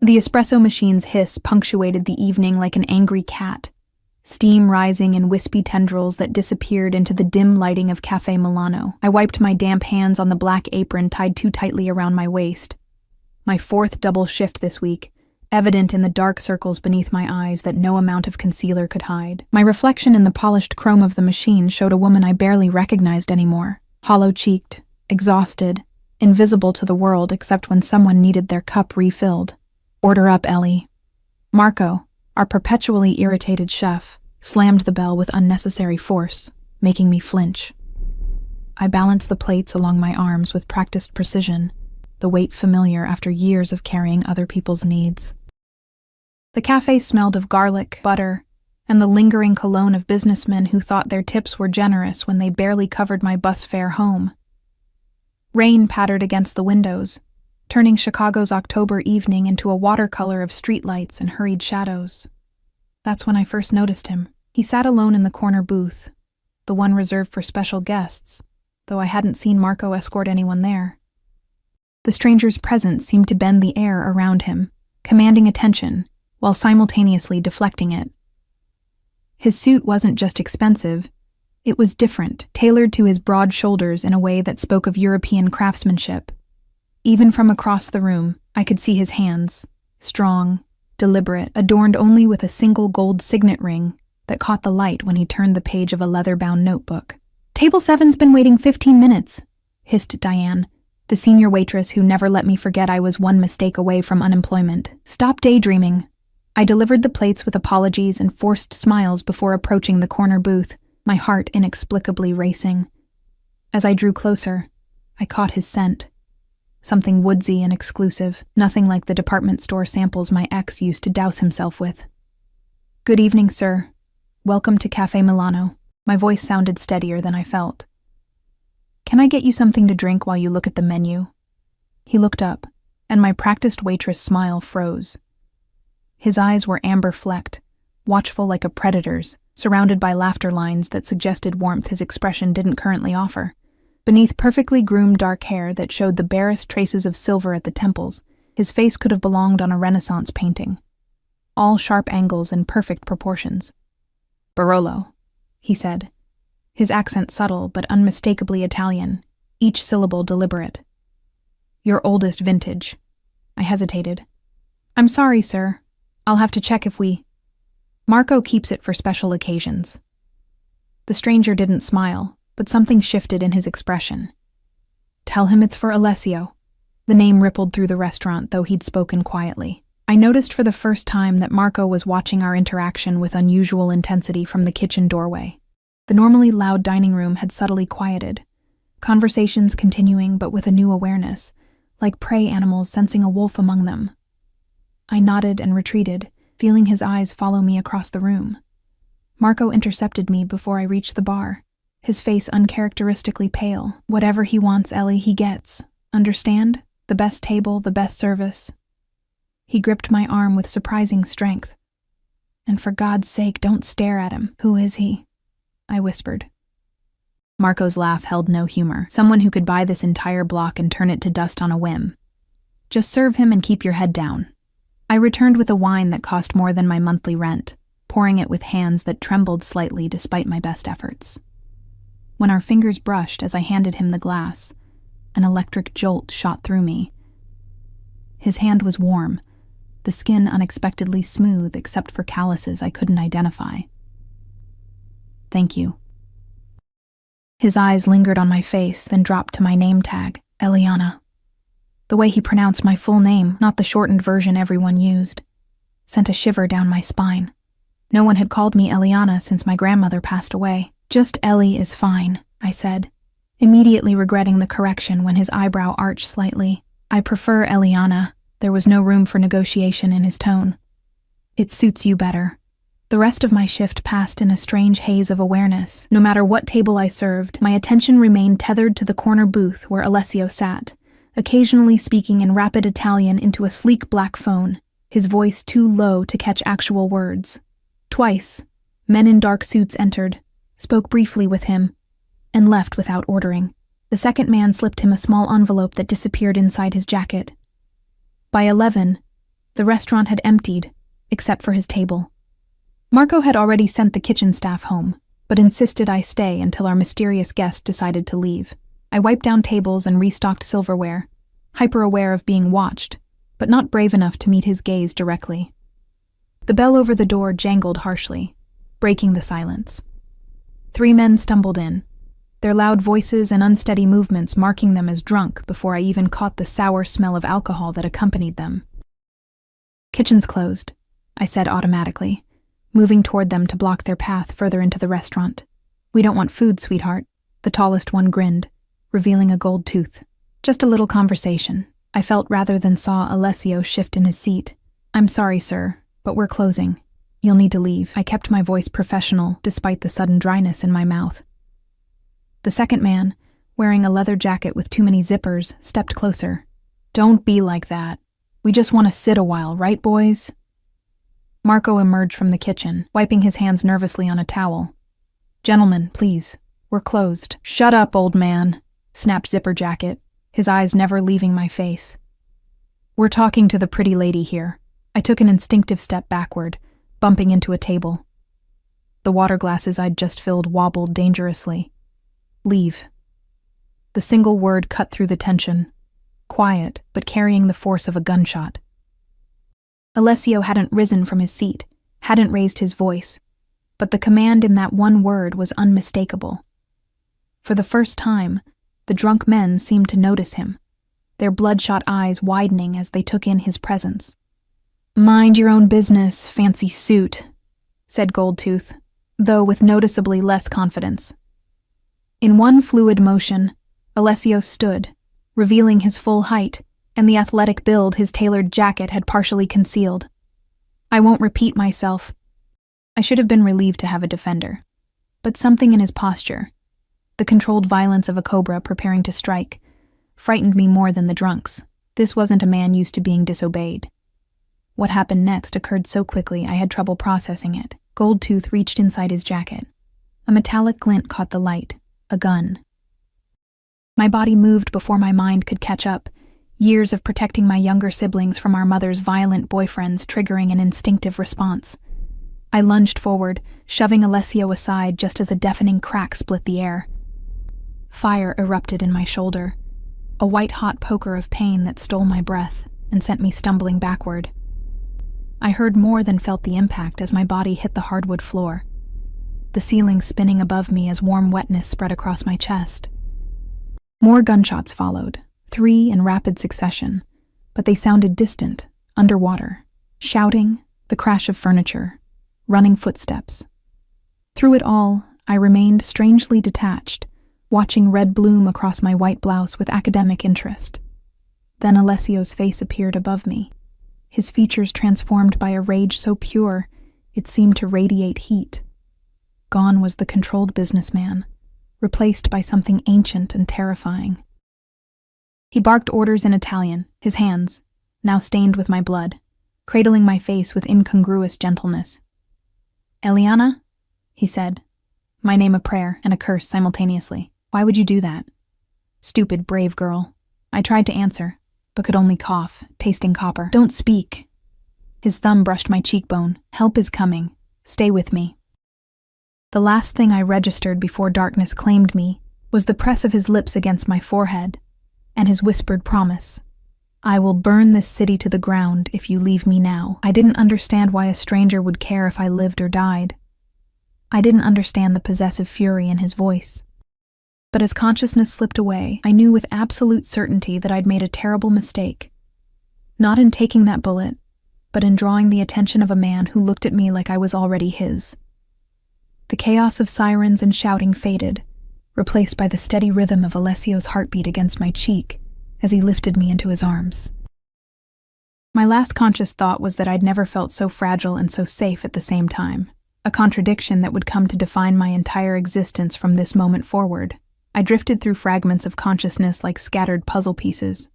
The espresso machine's hiss punctuated the evening like an angry cat, steam rising in wispy tendrils that disappeared into the dim lighting of Cafe Milano. I wiped my damp hands on the black apron tied too tightly around my waist. My fourth double shift this week, evident in the dark circles beneath my eyes that no amount of concealer could hide. My reflection in the polished chrome of the machine showed a woman I barely recognized anymore, hollow-cheeked, exhausted, invisible to the world except when someone needed their cup refilled. "Order up, Ellie." Marco, our perpetually irritated chef, slammed the bell with unnecessary force, making me flinch. I balanced the plates along my arms with practiced precision, the weight familiar after years of carrying other people's needs. The cafe smelled of garlic, butter, and the lingering cologne of businessmen who thought their tips were generous when they barely covered my bus fare home. Rain pattered against the windows, turning Chicago's October evening into a watercolor of streetlights and hurried shadows. That's when I first noticed him. He sat alone in the corner booth, the one reserved for special guests, though I hadn't seen Marco escort anyone there. The stranger's presence seemed to bend the air around him, commanding attention, while simultaneously deflecting it. His suit wasn't just expensive, it was different, tailored to his broad shoulders in a way that spoke of European craftsmanship. Even from across the room, I could see his hands, strong, deliberate, adorned only with a single gold signet ring that caught the light when he turned the page of a leather-bound notebook. "Table 7's been waiting 15 minutes, hissed Diane, the senior waitress who never let me forget I was one mistake away from unemployment. "Stop daydreaming." I delivered the plates with apologies and forced smiles before approaching the corner booth, my heart inexplicably racing. As I drew closer, I caught his scent. Something woodsy and exclusive, nothing like the department store samples my ex used to douse himself with. "Good evening, sir. Welcome to Cafe Milano." My voice sounded steadier than I felt. "Can I get you something to drink while you look at the menu?" He looked up, and my practiced waitress smile froze. His eyes were amber-flecked, watchful like a predator's, surrounded by laughter lines that suggested warmth his expression didn't currently offer. Beneath perfectly groomed dark hair that showed the barest traces of silver at the temples, his face could have belonged on a Renaissance painting. All sharp angles and perfect proportions. "Barolo," he said, his accent subtle but unmistakably Italian, each syllable deliberate. "Your oldest vintage." I hesitated. "I'm sorry, sir. I'll have to check if we—" "Marco keeps it for special occasions." The stranger didn't smile, but something shifted in his expression. "Tell him it's for Alessio." The name rippled through the restaurant, though he'd spoken quietly. I noticed for the first time that Marco was watching our interaction with unusual intensity from the kitchen doorway. The normally loud dining room had subtly quieted, conversations continuing but with a new awareness, like prey animals sensing a wolf among them. I nodded and retreated, feeling his eyes follow me across the room. Marco intercepted me before I reached the bar, his face uncharacteristically pale. "Whatever he wants, Ellie, he gets. Understand? The best table, the best service." He gripped my arm with surprising strength. "And for God's sake, don't stare at him. Who is he?" I whispered. Marco's laugh held no humor. "Someone who could buy this entire block and turn it to dust on a whim. Just serve him and keep your head down." I returned with a wine that cost more than my monthly rent, pouring it with hands that trembled slightly despite my best efforts. When our fingers brushed as I handed him the glass, an electric jolt shot through me. His hand was warm, the skin unexpectedly smooth except for calluses I couldn't identify. "Thank you." His eyes lingered on my face, then dropped to my name tag, Eliana. The way he pronounced my full name, not the shortened version everyone used, sent a shiver down my spine. No one had called me Eliana since my grandmother passed away. "Just Ellie is fine," I said, immediately regretting the correction when his eyebrow arched slightly. "I prefer Eliana." There was no room for negotiation in his tone. "It suits you better." The rest of my shift passed in a strange haze of awareness. No matter what table I served, my attention remained tethered to the corner booth where Alessio sat, occasionally speaking in rapid Italian into a sleek black phone, his voice too low to catch actual words. Twice, men in dark suits entered, spoke briefly with him, and left without ordering. The second man slipped him a small envelope that disappeared inside his jacket. By 11, The restaurant had emptied, except for his table. Marco had already sent the kitchen staff home, but insisted I stay until our mysterious guest decided to leave. I wiped down tables and restocked silverware, hyper-aware of being watched, but not brave enough to meet his gaze directly. The bell over the door jangled harshly, breaking the silence. 3 men stumbled in, their loud voices and unsteady movements marking them as drunk before I even caught the sour smell of alcohol that accompanied them. "Kitchen's closed," I said automatically, moving toward them to block their path further into the restaurant. "We don't want food, sweetheart." The tallest one grinned, revealing a gold tooth. "Just a little conversation," I felt rather than saw Alessio shift in his seat. "I'm sorry, sir, but we're closing. You'll need to leave." I kept my voice professional despite the sudden dryness in my mouth. The second man, wearing a leather jacket with too many zippers, stepped closer. "Don't be like that. We just want to sit a while, right, boys?" Marco emerged from the kitchen, wiping his hands nervously on a towel. "Gentlemen, please. We're closed." "Shut up, old man," snapped Zipper Jacket, his eyes never leaving my face. "We're talking to the pretty lady here." I took an instinctive step backward, bumping into a table. The water glasses I'd just filled wobbled dangerously. "Leave." The single word cut through the tension, quiet but carrying the force of a gunshot. Alessio hadn't risen from his seat, hadn't raised his voice, but the command in that one word was unmistakable. For the first time, the drunk men seemed to notice him, their bloodshot eyes widening as they took in his presence. "Mind your own business, fancy suit," said Goldtooth, though with noticeably less confidence. In one fluid motion, Alessio stood, revealing his full height and the athletic build his tailored jacket had partially concealed. I won't repeat myself. I should have been relieved to have a defender. But something in his posture, the controlled violence of a cobra preparing to strike, frightened me more than the drunks. This wasn't a man used to being disobeyed. What happened next occurred so quickly I had trouble processing it. Goldtooth reached inside his jacket. A metallic glint caught the light. A gun. My body moved before my mind could catch up, years of protecting my younger siblings from our mother's violent boyfriends triggering an instinctive response. I lunged forward, shoving Alessio aside just as a deafening crack split the air. Fire erupted in my shoulder, a white-hot poker of pain that stole my breath and sent me stumbling backward. I heard more than felt the impact as my body hit the hardwood floor, the ceiling spinning above me as warm wetness spread across my chest. More gunshots followed, 3 in rapid succession, but they sounded distant, underwater. Shouting, the crash of furniture, running footsteps. Through it all, I remained strangely detached, watching red bloom across my white blouse with academic interest. Then Alessio's face appeared above me, his features transformed by a rage so pure it seemed to radiate heat. Gone was the controlled businessman, replaced by something ancient and terrifying. He barked orders in Italian, his hands, now stained with my blood, cradling my face with incongruous gentleness. "Eliana?" he said, my name a prayer and a curse simultaneously. "Why would you do that?" "Stupid, brave girl." I tried to answer, but could only cough, tasting copper. "Don't speak." His thumb brushed my cheekbone. "Help is coming. Stay with me." The last thing I registered before darkness claimed me was the press of his lips against my forehead and his whispered promise. "I will burn this city to the ground if you leave me now." I didn't understand why a stranger would care if I lived or died. I didn't understand the possessive fury in his voice. But as consciousness slipped away, I knew with absolute certainty that I'd made a terrible mistake. Not in taking that bullet, but in drawing the attention of a man who looked at me like I was already his. The chaos of sirens and shouting faded, replaced by the steady rhythm of Alessio's heartbeat against my cheek as he lifted me into his arms. My last conscious thought was that I'd never felt so fragile and so safe at the same time, a contradiction that would come to define my entire existence from this moment forward. I drifted through fragments of consciousness like scattered puzzle pieces.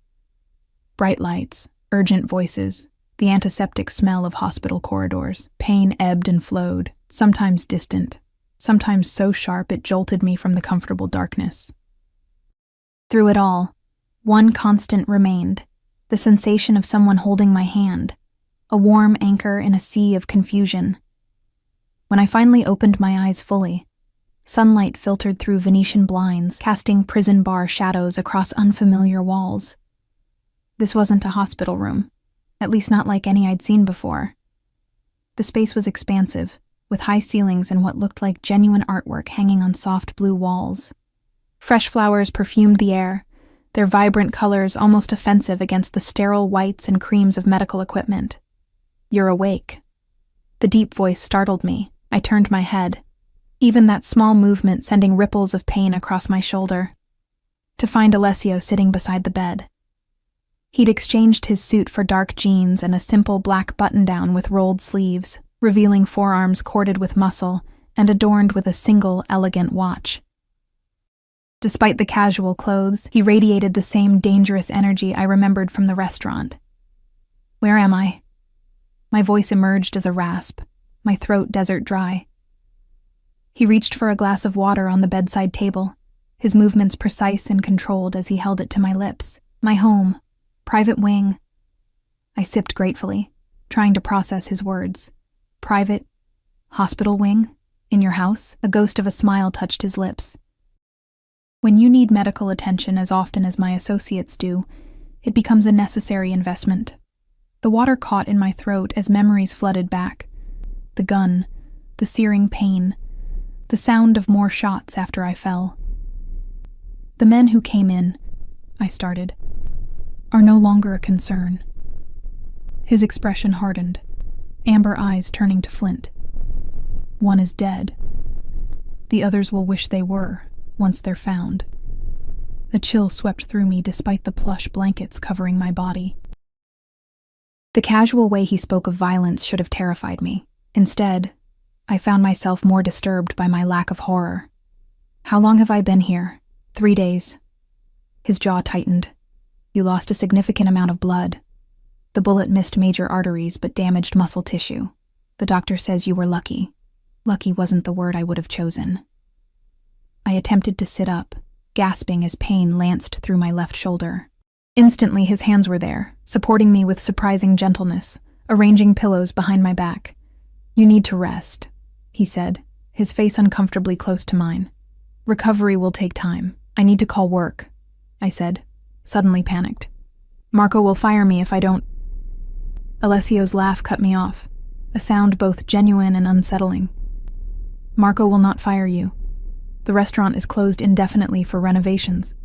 Bright lights, urgent voices, the antiseptic smell of hospital corridors. Pain ebbed and flowed, sometimes distant, sometimes so sharp it jolted me from the comfortable darkness. Through it all, one constant remained, the sensation of someone holding my hand, a warm anchor in a sea of confusion. When I finally opened my eyes fully, sunlight filtered through Venetian blinds, casting prison bar shadows across unfamiliar walls. This wasn't a hospital room, at least not like any I'd seen before. The space was expansive, with high ceilings and what looked like genuine artwork hanging on soft blue walls. Fresh flowers perfumed the air, their vibrant colors almost offensive against the sterile whites and creams of medical equipment. "You're awake." The deep voice startled me. I turned my head, even that small movement sending ripples of pain across my shoulder, to find Alessio sitting beside the bed. He'd exchanged his suit for dark jeans and a simple black button-down with rolled sleeves, revealing forearms corded with muscle and adorned with a single elegant watch. Despite the casual clothes, he radiated the same dangerous energy I remembered from the restaurant. "Where am I?" My voice emerged as a rasp, my throat desert dry. He reached for a glass of water on the bedside table, his movements precise and controlled as he held it to my lips. "My home. Private wing." I sipped gratefully, trying to process his words. "Private? Hospital wing? In your house?" A ghost of a smile touched his lips. "When you need medical attention as often as my associates do, it becomes a necessary investment." The water caught in my throat as memories flooded back. The gun, the searing pain, the sound of more shots after I fell. "The men who came in," I started, "are no longer a concern." His expression hardened, amber eyes turning to flint. "One is dead. The others will wish they were, once they're found." A chill swept through me despite the plush blankets covering my body. The casual way he spoke of violence should have terrified me. Instead, I found myself more disturbed by my lack of horror. "How long have I been here?" 3 days. His jaw tightened. "You lost a significant amount of blood. The bullet missed major arteries but damaged muscle tissue. The doctor says you were lucky." Lucky wasn't the word I would have chosen. I attempted to sit up, gasping as pain lanced through my left shoulder. Instantly, his hands were there, supporting me with surprising gentleness, arranging pillows behind my back. "You need to rest," he said, his face uncomfortably close to mine. "Recovery will take time. I need to call work," I said, suddenly panicked. "Marco will fire me if I don't—" Alessio's laugh cut me off, a sound both genuine and unsettling. "Marco will not fire you. The restaurant is closed indefinitely for renovations,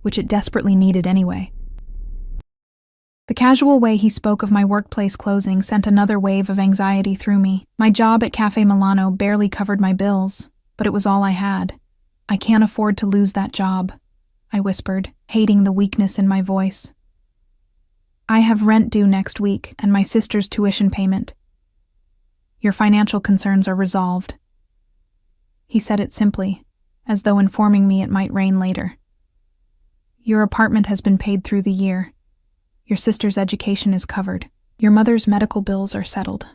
which it desperately needed anyway." The casual way he spoke of my workplace closing sent another wave of anxiety through me. My job at Cafe Milano barely covered my bills, but it was all I had. "I can't afford to lose that job," I whispered, hating the weakness in my voice. "I have rent due next week and my sister's tuition payment. Your financial concerns are resolved." He said it simply, as though informing me it might rain later. "Your apartment has been paid through the year. Your sister's education is covered. Your mother's medical bills are settled."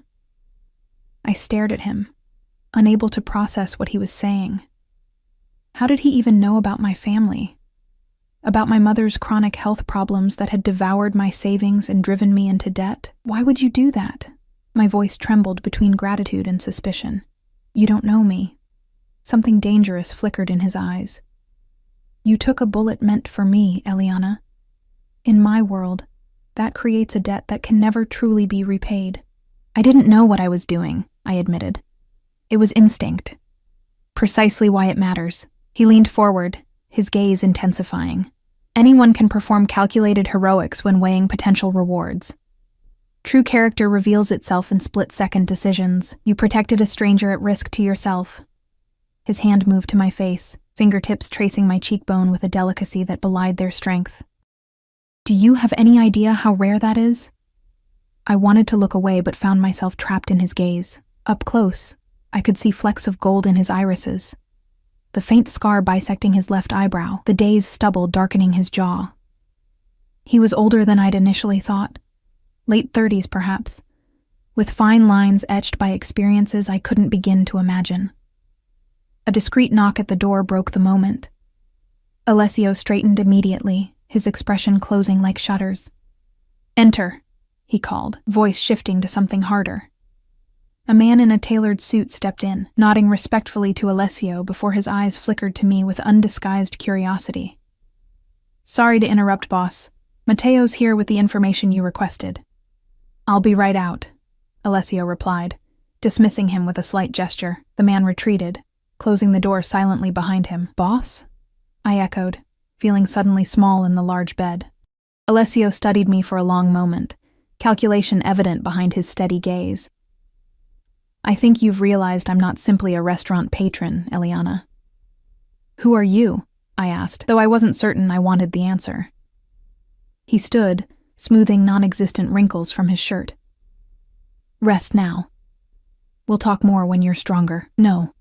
I stared at him, unable to process what he was saying. How did he even know about my family? About my mother's chronic health problems that had devoured my savings and driven me into debt? "Why would you do that?" My voice trembled between gratitude and suspicion. "You don't know me." Something dangerous flickered in his eyes. "You took a bullet meant for me, Eliana. In my world, that creates a debt that can never truly be repaid." "I didn't know what I was doing," I admitted. "It was instinct." "Precisely why it matters." He leaned forward, his gaze intensifying. "Anyone can perform calculated heroics when weighing potential rewards. True character reveals itself in split-second decisions. You protected a stranger at risk to yourself." His hand moved to my face, fingertips tracing my cheekbone with a delicacy that belied their strength. "Do you have any idea how rare that is?" I wanted to look away but found myself trapped in his gaze. Up close, I could see flecks of gold in his irises, the faint scar bisecting his left eyebrow, the day's stubble darkening his jaw. He was older than I'd initially thought, late 30s perhaps, with fine lines etched by experiences I couldn't begin to imagine. A discreet knock at the door broke the moment. Alessio straightened immediately, his expression closing like shutters. "Enter," he called, voice shifting to something harder. A man in a tailored suit stepped in, nodding respectfully to Alessio before his eyes flickered to me with undisguised curiosity. "Sorry to interrupt, boss. Matteo's here with the information you requested." "I'll be right out," Alessio replied, dismissing him with a slight gesture. The man retreated, closing the door silently behind him. "Boss?" I echoed, feeling suddenly small in the large bed. Alessio studied me for a long moment, calculation evident behind his steady gaze. "I think you've realized I'm not simply a restaurant patron, Eliana." "Who are you?" I asked, though I wasn't certain I wanted the answer. He stood, smoothing non-existent wrinkles from his shirt. "Rest now. We'll talk more when you're stronger." "No."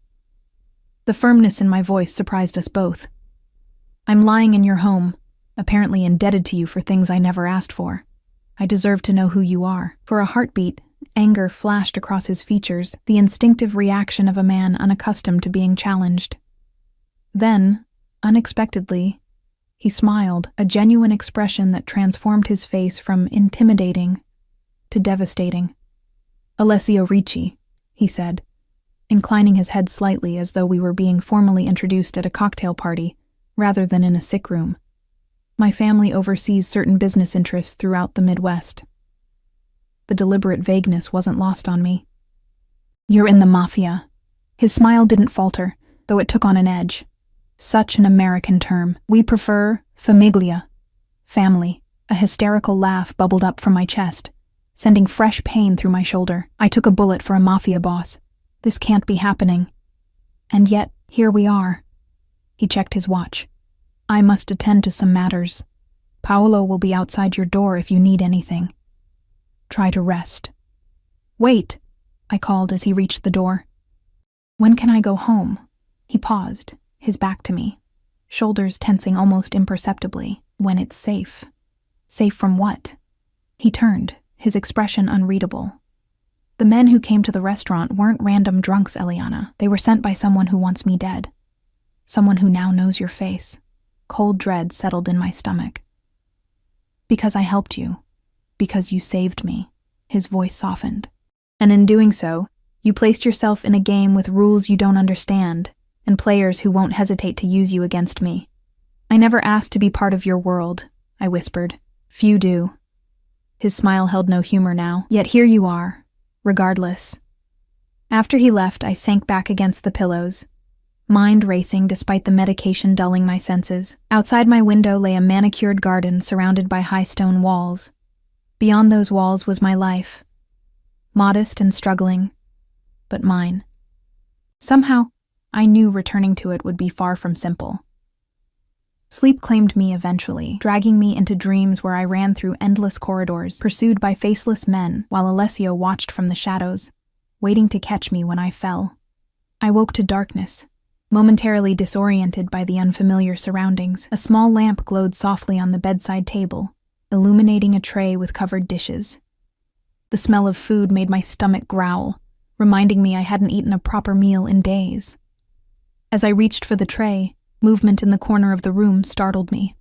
The firmness in my voice surprised us both. "I'm lying in your home, apparently indebted to you for things I never asked for. I deserve to know who you are." For a heartbeat, anger flashed across his features, the instinctive reaction of a man unaccustomed to being challenged. Then, unexpectedly, he smiled, a genuine expression that transformed his face from intimidating to devastating. "Alessio Ricci," he said, inclining his head slightly as though we were being formally introduced at a cocktail party rather than in a sick room. "My family oversees certain business interests throughout the Midwest." The deliberate vagueness wasn't lost on me. "You're in the Mafia." His smile didn't falter, though it took on an edge. "Such an American term. We prefer famiglia." Family. A hysterical laugh bubbled up from my chest, sending fresh pain through my shoulder. I took a bullet for a Mafia boss. This can't be happening. And yet, here we are. He checked his watch. "I must attend to some matters. Paolo will be outside your door if you need anything. Try to rest." "Wait," I called as he reached the door. "When can I go home?" He paused, his back to me, shoulders tensing almost imperceptibly. "When it's safe." "Safe from what?" He turned, his expression unreadable. "The men who came to the restaurant weren't random drunks, Eliana. They were sent by someone who wants me dead. Someone who now knows your face." Cold dread settled in my stomach. "Because I helped you. Because you saved me." His voice softened. "And in doing so, you placed yourself in a game with rules you don't understand, and players who won't hesitate to use you against me. I never asked to be part of your world," I whispered. "Few do." His smile held no humor now, yet here you are, regardless. After he left, I sank back against the pillows, mind racing despite the medication dulling my senses. Outside my window lay a manicured garden surrounded by high stone walls. Beyond those walls was my life, modest and struggling, but mine. Somehow, I knew returning to it would be far from simple. Sleep claimed me eventually, dragging me into dreams where I ran through endless corridors, pursued by faceless men, while Alessio watched from the shadows, waiting to catch me when I fell. I woke to darkness, momentarily disoriented by the unfamiliar surroundings. A small lamp glowed softly on the bedside table, illuminating a tray with covered dishes. The smell of food made my stomach growl, reminding me I hadn't eaten a proper meal in days. As I reached for the tray, movement in the corner of the room startled me.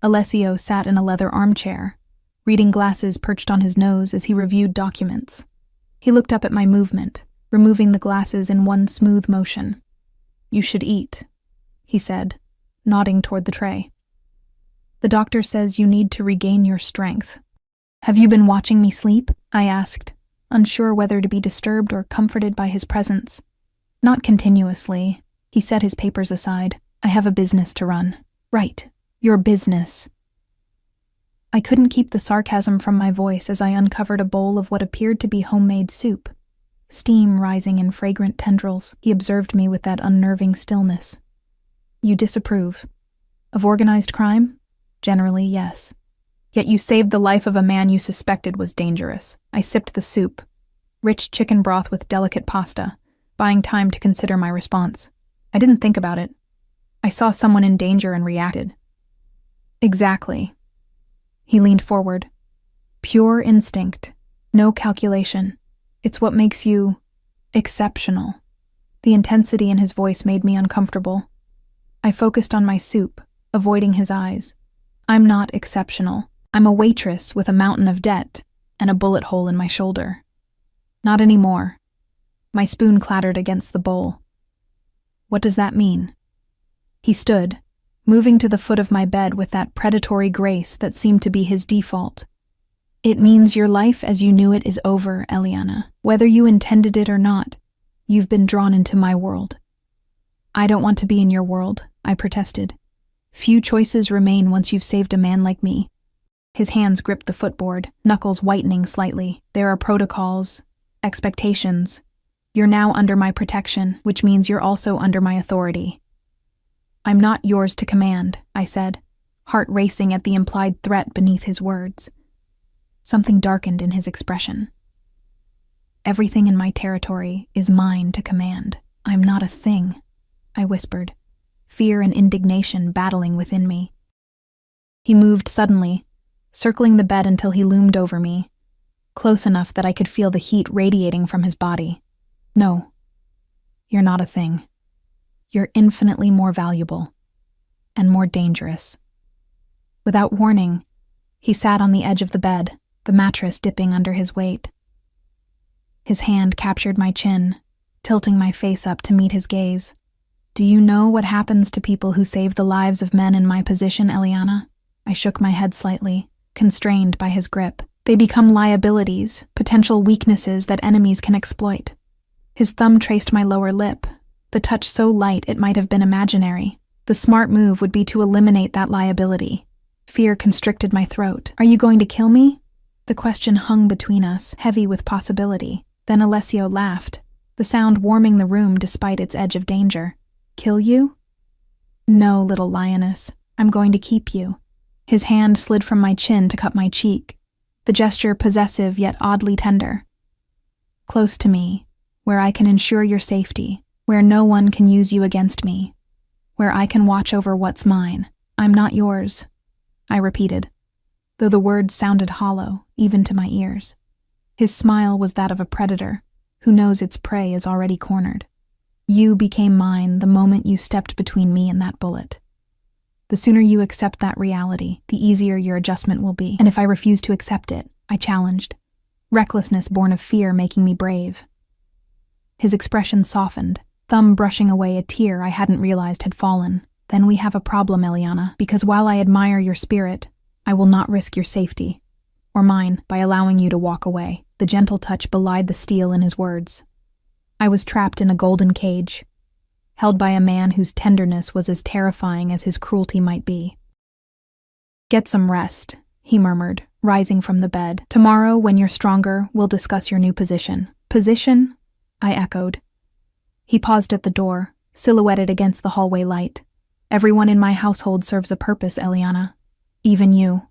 Alessio sat in a leather armchair, reading glasses perched on his nose as he reviewed documents. He looked up at my movement, removing the glasses in one smooth motion. "You should eat," he said, nodding toward the tray. "The doctor says you need to regain your strength." "Have you been watching me sleep?" I asked, unsure whether to be disturbed or comforted by his presence. "Not continuously." He set his papers aside. "I have a business to run." "Right, your business." I couldn't keep the sarcasm from my voice as I uncovered a bowl of what appeared to be homemade soup, steam rising in fragrant tendrils. He observed me with that unnerving stillness. "You disapprove? Of organized crime?" "Generally, yes." "Yet you saved the life of a man you suspected was dangerous." I sipped the soup, rich chicken broth with delicate pasta, buying time to consider my response. I didn't think about it. I saw someone in danger and reacted. "Exactly." He leaned forward. "Pure instinct, no calculation. It's what makes you exceptional." The intensity in his voice made me uncomfortable. I focused on my soup, avoiding his eyes. "I'm not exceptional. I'm a waitress with a mountain of debt. and a bullet hole in my shoulder. Not anymore. My spoon clattered against the bowl. What does that mean? He stood, moving to the foot of my bed with that predatory grace that seemed to be his default. It means your life as you knew it is over, Eliana. Whether you intended it or not, you've been drawn into my world. I don't want to be in your world, I protested. Few choices remain once you've saved a man like me. His hands gripped the footboard, knuckles whitening slightly. There are protocols, expectations. You're now under my protection, which means you're also under my authority. I'm not yours to command, I said, heart racing at the implied threat beneath his words. Something darkened in his expression. Everything in my territory is mine to command. I'm not a thing, I whispered, fear and indignation battling within me. He moved suddenly, circling the bed until he loomed over me, close enough that I could feel the heat radiating from his body. No, you're not a thing. You're infinitely more valuable and more dangerous. Without warning, he sat on the edge of the bed, the mattress dipping under his weight. His hand captured my chin, tilting my face up to meet his gaze. Do you know what happens to people who save the lives of men in my position, Eliana? I shook my head slightly, constrained by his grip. They become liabilities, potential weaknesses that enemies can exploit. His thumb traced my lower lip, the touch so light it might have been imaginary. The smart move would be to eliminate that liability. Fear constricted my throat. Are you going to kill me? The question hung between us, heavy with possibility. Then Alessio laughed, the sound warming the room despite its edge of danger. Kill you? No, little lioness. I'm going to keep you. His hand slid from my chin to cup my cheek, the gesture possessive yet oddly tender. Close to me, where I can ensure your safety, where no one can use you against me, where I can watch over what's mine. I'm not yours, I repeated, though the words sounded hollow, even to my ears. His smile was that of a predator who knows its prey is already cornered. You became mine the moment you stepped between me and that bullet. The sooner you accept that reality, the easier your adjustment will be. And if I refuse to accept it, I challenged, recklessness born of fear making me brave. His expression softened, thumb brushing away a tear I hadn't realized had fallen. Then we have a problem, Eliana, because while I admire your spirit, I will not risk your safety, or mine, by allowing you to walk away. The gentle touch belied the steel in his words. I was trapped in a golden cage, held by a man whose tenderness was as terrifying as his cruelty might be. Get some rest, he murmured, rising from the bed. Tomorrow, when you're stronger, we'll discuss your new position. Position? I echoed. He paused at the door, silhouetted against the hallway light. Everyone in my household serves a purpose, Eliana. Even you.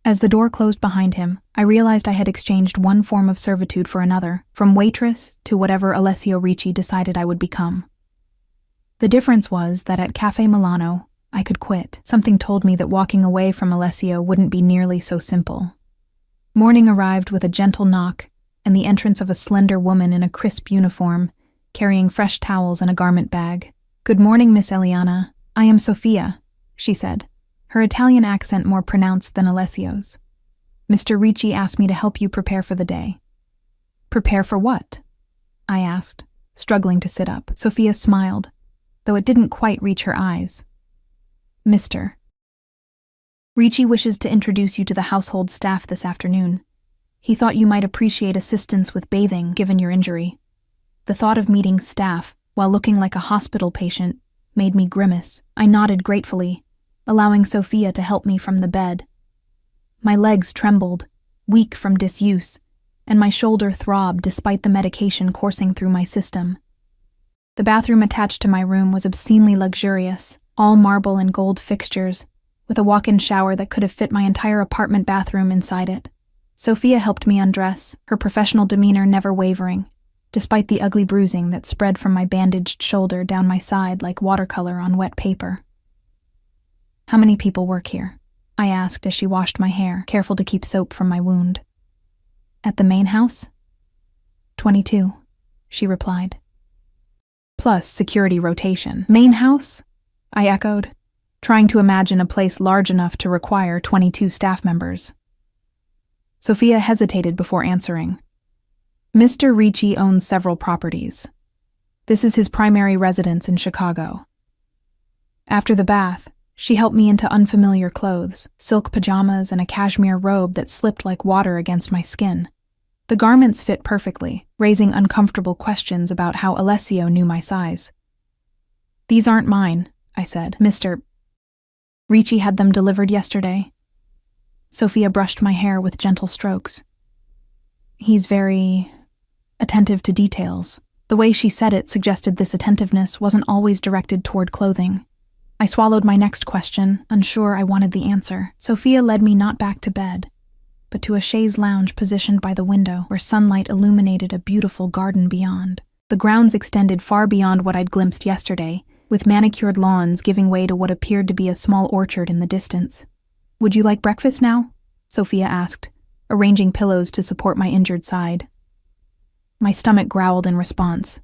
As the door closed behind him, I realized I had exchanged one form of servitude for another, from waitress to whatever Alessio Ricci decided I would become. The difference was that at Cafe Milano, I could quit. Something told me that walking away from Alessio wouldn't be nearly so simple. Morning arrived with a gentle knock and the entrance of a slender woman in a crisp uniform, carrying fresh towels and a garment bag. Good morning, Miss Eliana. I am Sofia, she said, her Italian accent more pronounced than Alessio's. Mr. Ricci asked me to help you prepare for the day. Prepare for what? I asked, struggling to sit up. Sofia smiled, though it didn't quite reach her eyes. Mr. Ricci wishes to introduce you to the household staff this afternoon. He thought you might appreciate assistance with bathing, given your injury. The thought of meeting staff, while looking like a hospital patient, made me grimace. I nodded gratefully, allowing Sofia to help me from the bed. My legs trembled, weak from disuse, and my shoulder throbbed despite the medication coursing through my system. The bathroom attached to my room was obscenely luxurious, all marble and gold fixtures, with a walk-in shower that could have fit my entire apartment bathroom inside it. Sofia helped me undress, her professional demeanor never wavering, despite the ugly bruising that spread from my bandaged shoulder down my side like watercolor on wet paper. How many people work here? I asked as she washed my hair, careful to keep soap from my wound. At the main house? 22, she replied. Plus security rotation. Main house? I echoed, trying to imagine a place large enough to require 22 staff members. Sophia hesitated before answering. Mr. Ricci owns several properties. This is his primary residence in Chicago. After the bath, she helped me into unfamiliar clothes, silk pajamas and a cashmere robe that slipped like water against my skin. The garments fit perfectly, raising uncomfortable questions about how Alessio knew my size. These aren't mine, I said. Mr. Ricci had them delivered yesterday. Sophia brushed my hair with gentle strokes. He's very attentive to details. The way she said it suggested this attentiveness wasn't always directed toward clothing. I swallowed my next question, unsure I wanted the answer. Sophia led me not back to bed, but to a chaise lounge positioned by the window where sunlight illuminated a beautiful garden beyond. The grounds extended far beyond what I'd glimpsed yesterday, with manicured lawns giving way to what appeared to be a small orchard in the distance. Would you like breakfast now? Sophia asked, arranging pillows to support my injured side. My stomach growled in response.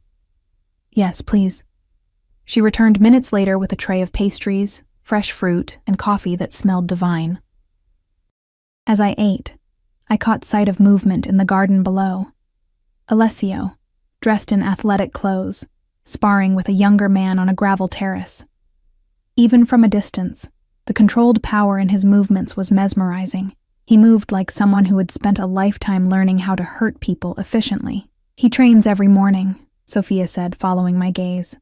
Yes, please. She returned minutes later with a tray of pastries, fresh fruit, and coffee that smelled divine. As I ate, I caught sight of movement in the garden below. Alessio, dressed in athletic clothes, sparring with a younger man on a gravel terrace. Even from a distance, the controlled power in his movements was mesmerizing. He moved like someone who had spent a lifetime learning how to hurt people efficiently. He trains every morning, Sophia said, following my gaze.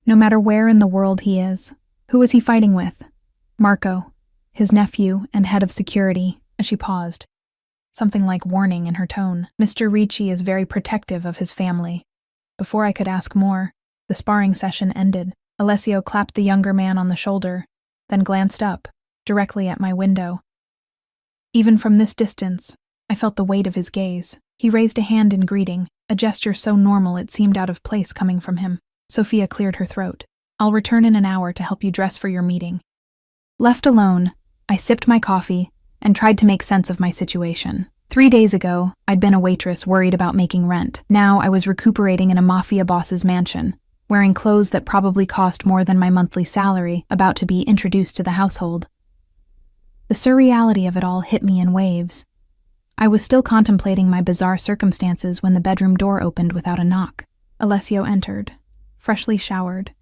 No matter where in the world he is. Who is he fighting with? Marco, his nephew and head of security, as she paused. Something like warning in her tone. Mr. Ricci is very protective of his family. Before I could ask more, the sparring session ended. Alessio clapped the younger man on the shoulder, then glanced up, directly at my window. Even from this distance, I felt the weight of his gaze. He raised a hand in greeting, a gesture so normal it seemed out of place coming from him. Sophia cleared her throat. I'll return in an hour to help you dress for your meeting. Left alone, I sipped my coffee and tried to make sense of my situation. 3 days ago, I'd been a waitress worried about making rent. Now I was recuperating in a Mafia boss's mansion, wearing clothes that probably cost more than my monthly salary, about to be introduced to the household. The surreality of it all hit me in waves. I was still contemplating my bizarre circumstances when the bedroom door opened without a knock. Alessio entered, freshly showered,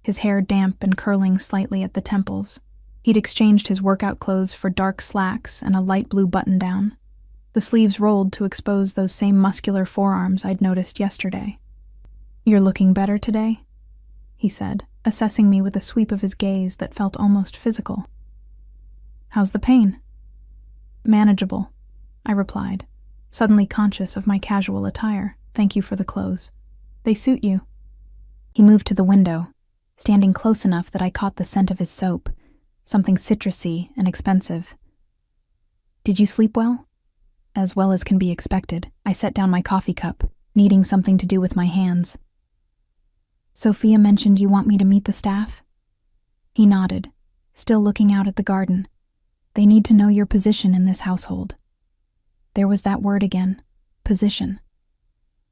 his hair damp and curling slightly at the temples. He'd exchanged his workout clothes for dark slacks and a light blue button-down. The sleeves rolled to expose those same muscular forearms I'd noticed yesterday. You're looking better today, he said, assessing me with a sweep of his gaze that felt almost physical. How's the pain? Manageable, I replied, suddenly conscious of my casual attire. Thank you for the clothes. They suit you. He moved to the window, standing close enough that I caught the scent of his soap, something citrusy and expensive. Did you sleep well? As well as can be expected. I set down my coffee cup, needing something to do with my hands. Sophia mentioned you want me to meet the staff? He nodded, still looking out at the garden. They need to know your position in this household. There was that word again, position.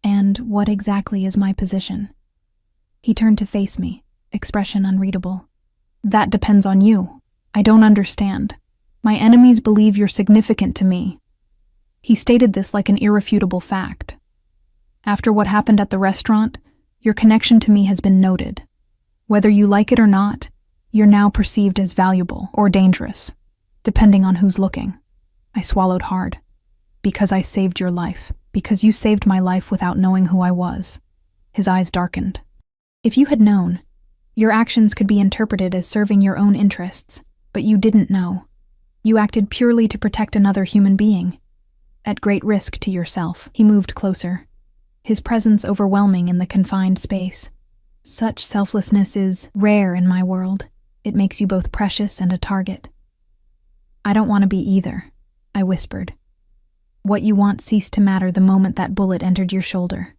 And what exactly is my position? He turned to face me, expression unreadable. That depends on you. I don't understand. My enemies believe you're significant to me. He stated this like an irrefutable fact. After what happened at the restaurant, your connection to me has been noted. Whether you like it or not, you're now perceived as valuable or dangerous, depending on who's looking. I swallowed hard. Because I saved your life. Because you saved my life without knowing who I was. His eyes darkened. If you had known, your actions could be interpreted as serving your own interests, but you didn't know. You acted purely to protect another human being, at great risk to yourself. He moved closer, his presence overwhelming in the confined space. Such selflessness is rare in my world. It makes you both precious and a target. I don't want to be either, I whispered. What you want ceased to matter the moment that bullet entered your shoulder.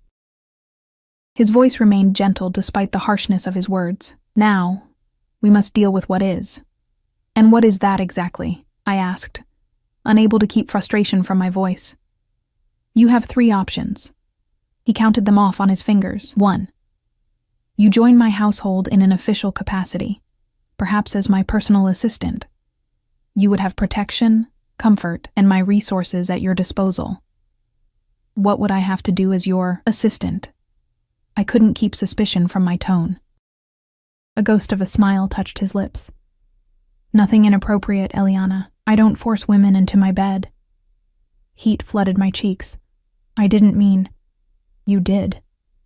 His voice remained gentle despite the harshness of his words. Now, we must deal with what is. And what is that exactly? I asked, unable to keep frustration from my voice. You have 3 options. He counted them off on his fingers. 1. You join my household in an official capacity, perhaps as my personal assistant. You would have protection, comfort, and my resources at your disposal. What would I have to do as your assistant? I couldn't keep suspicion from my tone. A ghost of a smile touched his lips. Nothing inappropriate, Eliana. I don't force women into my bed. Heat flooded my cheeks. I didn't mean— You did,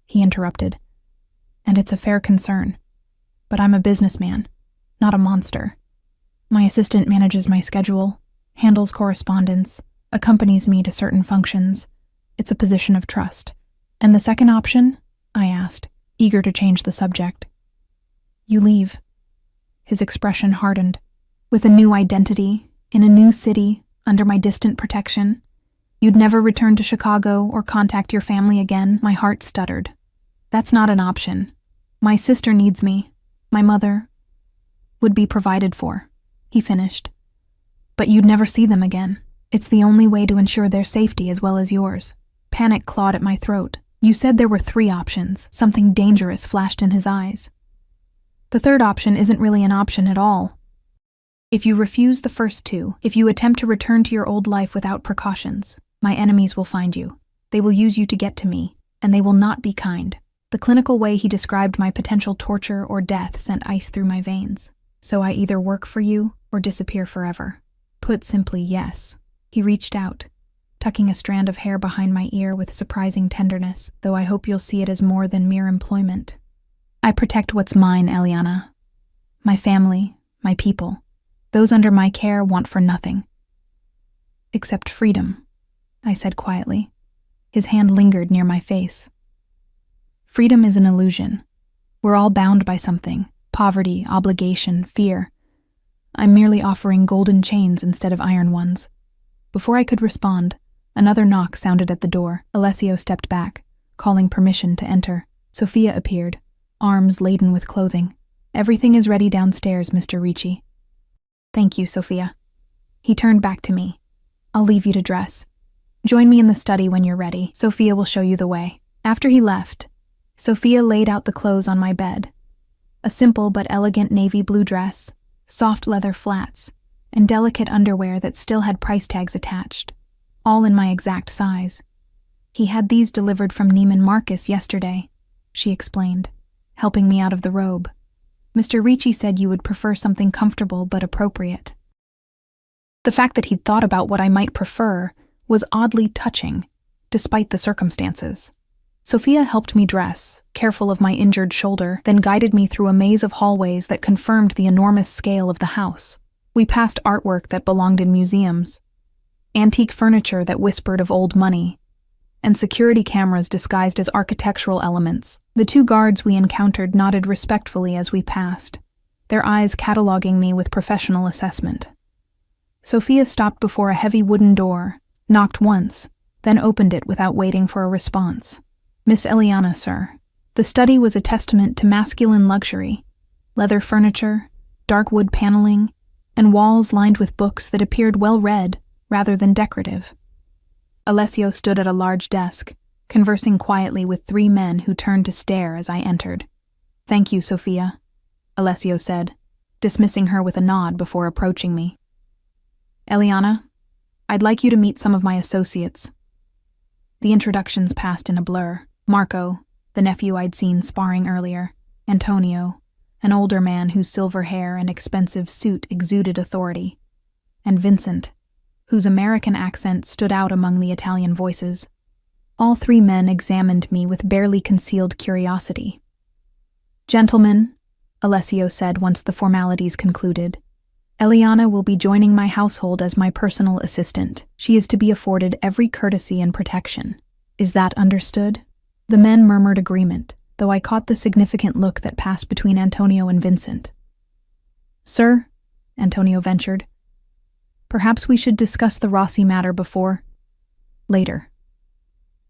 he interrupted. And it's a fair concern. But I'm a businessman, not a monster. My assistant manages my schedule, handles correspondence, accompanies me to certain functions. It's a position of trust. And the second option? I asked, eager to change the subject. You leave. His expression hardened. With a new identity, in a new city, under my distant protection. You'd never return to Chicago or contact your family again. My heart stuttered. That's not an option. My sister needs me. My mother would be provided for, he finished. But you'd never see them again. It's the only way to ensure their safety as well as yours. Panic clawed at my throat. You said there were 3 options. Something dangerous flashed in his eyes. The third option isn't really an option at all. If you refuse the first 2, if you attempt to return to your old life without precautions, my enemies will find you. They will use you to get to me, and they will not be kind. The clinical way he described my potential torture or death sent ice through my veins. So I either work for you or disappear forever. Put simply, yes. He reached out, tucking a strand of hair behind my ear with surprising tenderness, though I hope you'll see it as more than mere employment. I protect what's mine, Eliana. My family, my people. Those under my care want for nothing. Except freedom, I said quietly. His hand lingered near my face. Freedom is an illusion. We're all bound by something. Poverty, obligation, fear. I'm merely offering golden chains instead of iron ones. Before I could respond, another knock sounded at the door. Alessio stepped back, calling permission to enter. Sophia appeared, arms laden with clothing. Everything is ready downstairs, Mr. Ricci. Thank you, Sophia. He turned back to me. I'll leave you to dress. Join me in the study when you're ready. Sophia will show you the way. After he left, Sophia laid out the clothes on my bed. A simple but elegant navy blue dress, soft leather flats, and delicate underwear that still had price tags attached, all in my exact size. He had these delivered from Neiman Marcus yesterday, she explained, helping me out of the robe. Mr. Ricci said you would prefer something comfortable but appropriate. The fact that he'd thought about what I might prefer was oddly touching, despite the circumstances. Sophia helped me dress, careful of my injured shoulder, then guided me through a maze of hallways that confirmed the enormous scale of the house. We passed artwork that belonged in museums, antique furniture that whispered of old money, and security cameras disguised as architectural elements. The 2 guards we encountered nodded respectfully as we passed, their eyes cataloging me with professional assessment. Sophia stopped before a heavy wooden door, knocked once, then opened it without waiting for a response. Miss Eliana, sir. The study was a testament to masculine luxury. Leather furniture, dark wood paneling, and walls lined with books that appeared well-read rather than decorative. Alessio stood at a large desk, conversing quietly with 3 men who turned to stare as I entered. Thank you, Sophia, Alessio said, dismissing her with a nod before approaching me. Eliana, I'd like you to meet some of my associates. The introductions passed in a blur. Marco, the nephew I'd seen sparring earlier, Antonio, an older man whose silver hair and expensive suit exuded authority, and Vincent, whose American accent stood out among the Italian voices. All 3 men examined me with barely concealed curiosity. Gentlemen, Alessio said once the formalities concluded, Eliana will be joining my household as my personal assistant. She is to be afforded every courtesy and protection. Is that understood? The men murmured agreement, though I caught the significant look that passed between Antonio and Vincent. Sir, Antonio ventured, perhaps we should discuss the Rossi matter before. Later.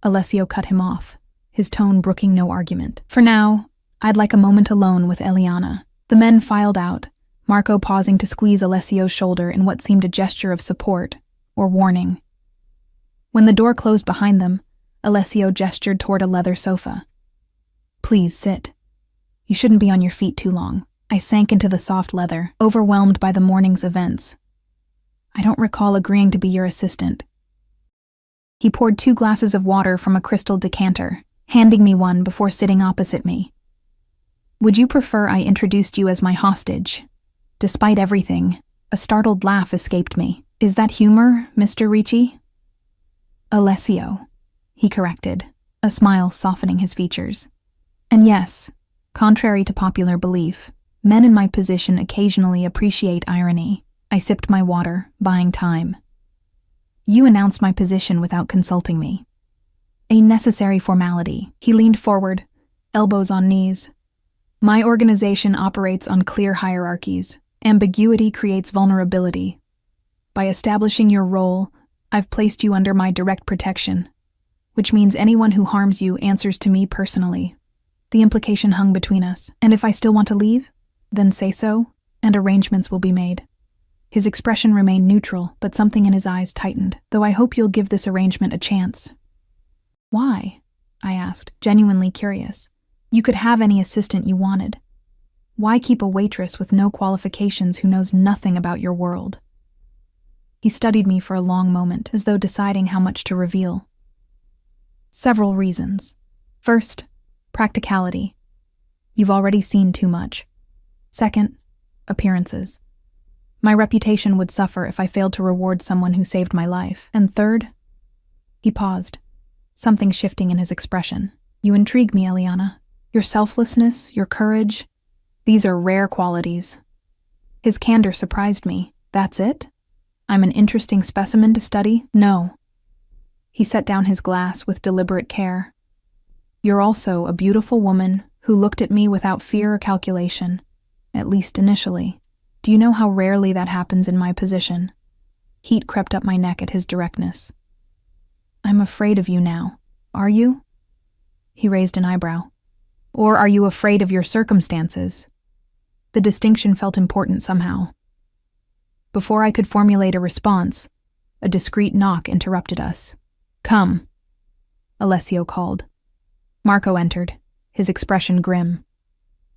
Alessio cut him off, his tone brooking no argument. For now, I'd like a moment alone with Eliana. The men filed out, Marco pausing to squeeze Alessio's shoulder in what seemed a gesture of support or warning. When the door closed behind them, Alessio gestured toward a leather sofa. Please sit. You shouldn't be on your feet too long. I sank into the soft leather, overwhelmed by the morning's events. I don't recall agreeing to be your assistant. He poured 2 glasses of water from a crystal decanter, handing me one before sitting opposite me. Would you prefer I introduced you as my hostage? Despite everything, a startled laugh escaped me. Is that humor, Mr. Ricci? Alessio, he corrected, a smile softening his features. And yes, contrary to popular belief, men in my position occasionally appreciate irony. I sipped my water, buying time. You announced my position without consulting me. A necessary formality. He leaned forward, elbows on knees. My organization operates on clear hierarchies. Ambiguity creates vulnerability. By establishing your role, I've placed you under my direct protection, which means anyone who harms you answers to me personally. The implication hung between us, and if I still want to leave, then say so, and arrangements will be made. His expression remained neutral, but something in his eyes tightened, though I hope you'll give this arrangement a chance. Why? I asked, genuinely curious. You could have any assistant you wanted. Why keep a waitress with no qualifications who knows nothing about your world? He studied me for a long moment, as though deciding how much to reveal. Several reasons. First, practicality. You've already seen too much. Second, appearances. My reputation would suffer if I failed to reward someone who saved my life. And third, he paused, something shifting in his expression. You intrigue me, Eliana. Your selflessness, your courage, these are rare qualities. His candor surprised me. That's it? I'm an interesting specimen to study? No. He set down his glass with deliberate care. You're also a beautiful woman who looked at me without fear or calculation, at least initially. Do you know how rarely that happens in my position? Heat crept up my neck at his directness. I'm afraid of you now. Are you? He raised an eyebrow. Or are you afraid of your circumstances? The distinction felt important somehow. Before I could formulate a response, a discreet knock interrupted us. Come, Alessio called. Marco entered, his expression grim.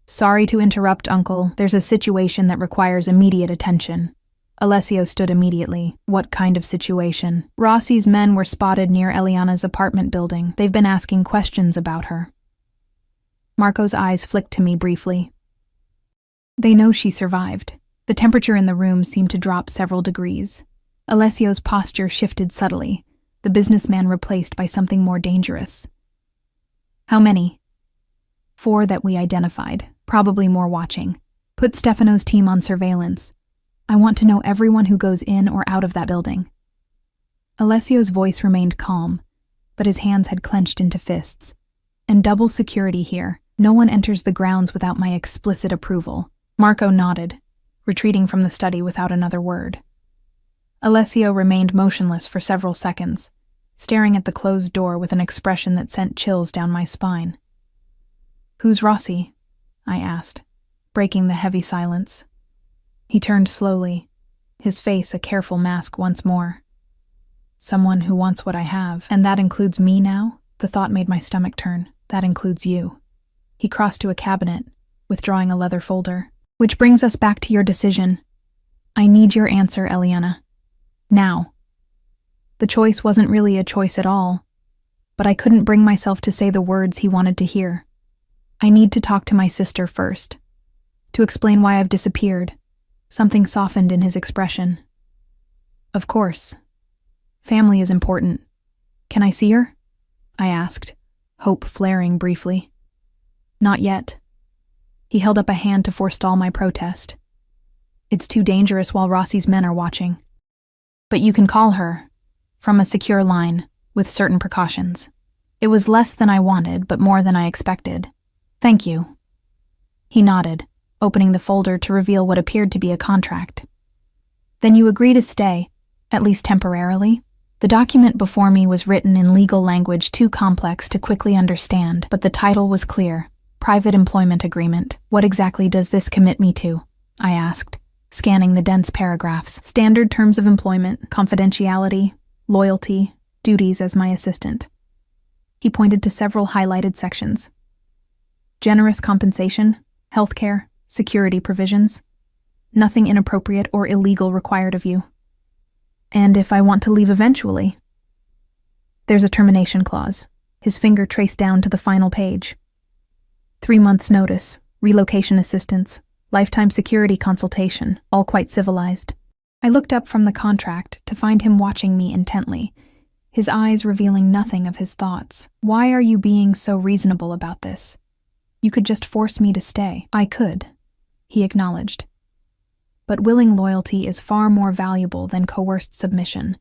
Sorry to interrupt, Uncle. There's a situation that requires immediate attention. Alessio stood immediately. What kind of situation? Rossi's men were spotted near Eliana's apartment building. They've been asking questions about her. Marco's eyes flicked to me briefly. They know she survived. The temperature in the room seemed to drop several degrees. Alessio's posture shifted subtly, the businessman replaced by something more dangerous. How many? 4 that we identified, probably more watching. Put Stefano's team on surveillance. I want to know everyone who goes in or out of that building. Alessio's voice remained calm, but his hands had clenched into fists. And double security here. No one enters the grounds without my explicit approval. Marco nodded, retreating from the study without another word. Alessio remained motionless for several seconds, staring at the closed door with an expression that sent chills down my spine. Who's Rossi? I asked, breaking the heavy silence. He turned slowly, his face a careful mask once more. Someone who wants what I have, and that includes me now? The thought made my stomach turn. That includes you. He crossed to a cabinet, withdrawing a leather folder. Which brings us back to your decision. I need your answer, Eliana. Now. The choice wasn't really a choice at all, but I couldn't bring myself to say the words he wanted to hear. I need to talk to my sister first, to explain why I've disappeared. Something softened in his expression. Of course. Family is important. Can I see her? I asked, hope flaring briefly. Not yet. He held up a hand to forestall my protest. It's too dangerous while Rossi's men are watching. But you can call her, from a secure line, with certain precautions. It was less than I wanted, but more than I expected. Thank you. He nodded, opening the folder to reveal what appeared to be a contract. Then you agree to stay, at least temporarily? The document before me was written in legal language too complex to quickly understand, but the title was clear. Private employment agreement. What exactly does this commit me to? I asked, scanning the dense paragraphs. Standard terms of employment, confidentiality, loyalty, duties as my assistant. He pointed to several highlighted sections. Generous compensation, healthcare, security provisions. Nothing inappropriate or illegal required of you. And if I want to leave eventually? There's a termination clause. His finger traced down to the final page. 3 months' notice, relocation assistance, lifetime security consultation, all quite civilized. I looked up from the contract to find him watching me intently, his eyes revealing nothing of his thoughts. Why are you being so reasonable about this? You could just force me to stay. I could, he acknowledged. But willing loyalty is far more valuable than coerced submission.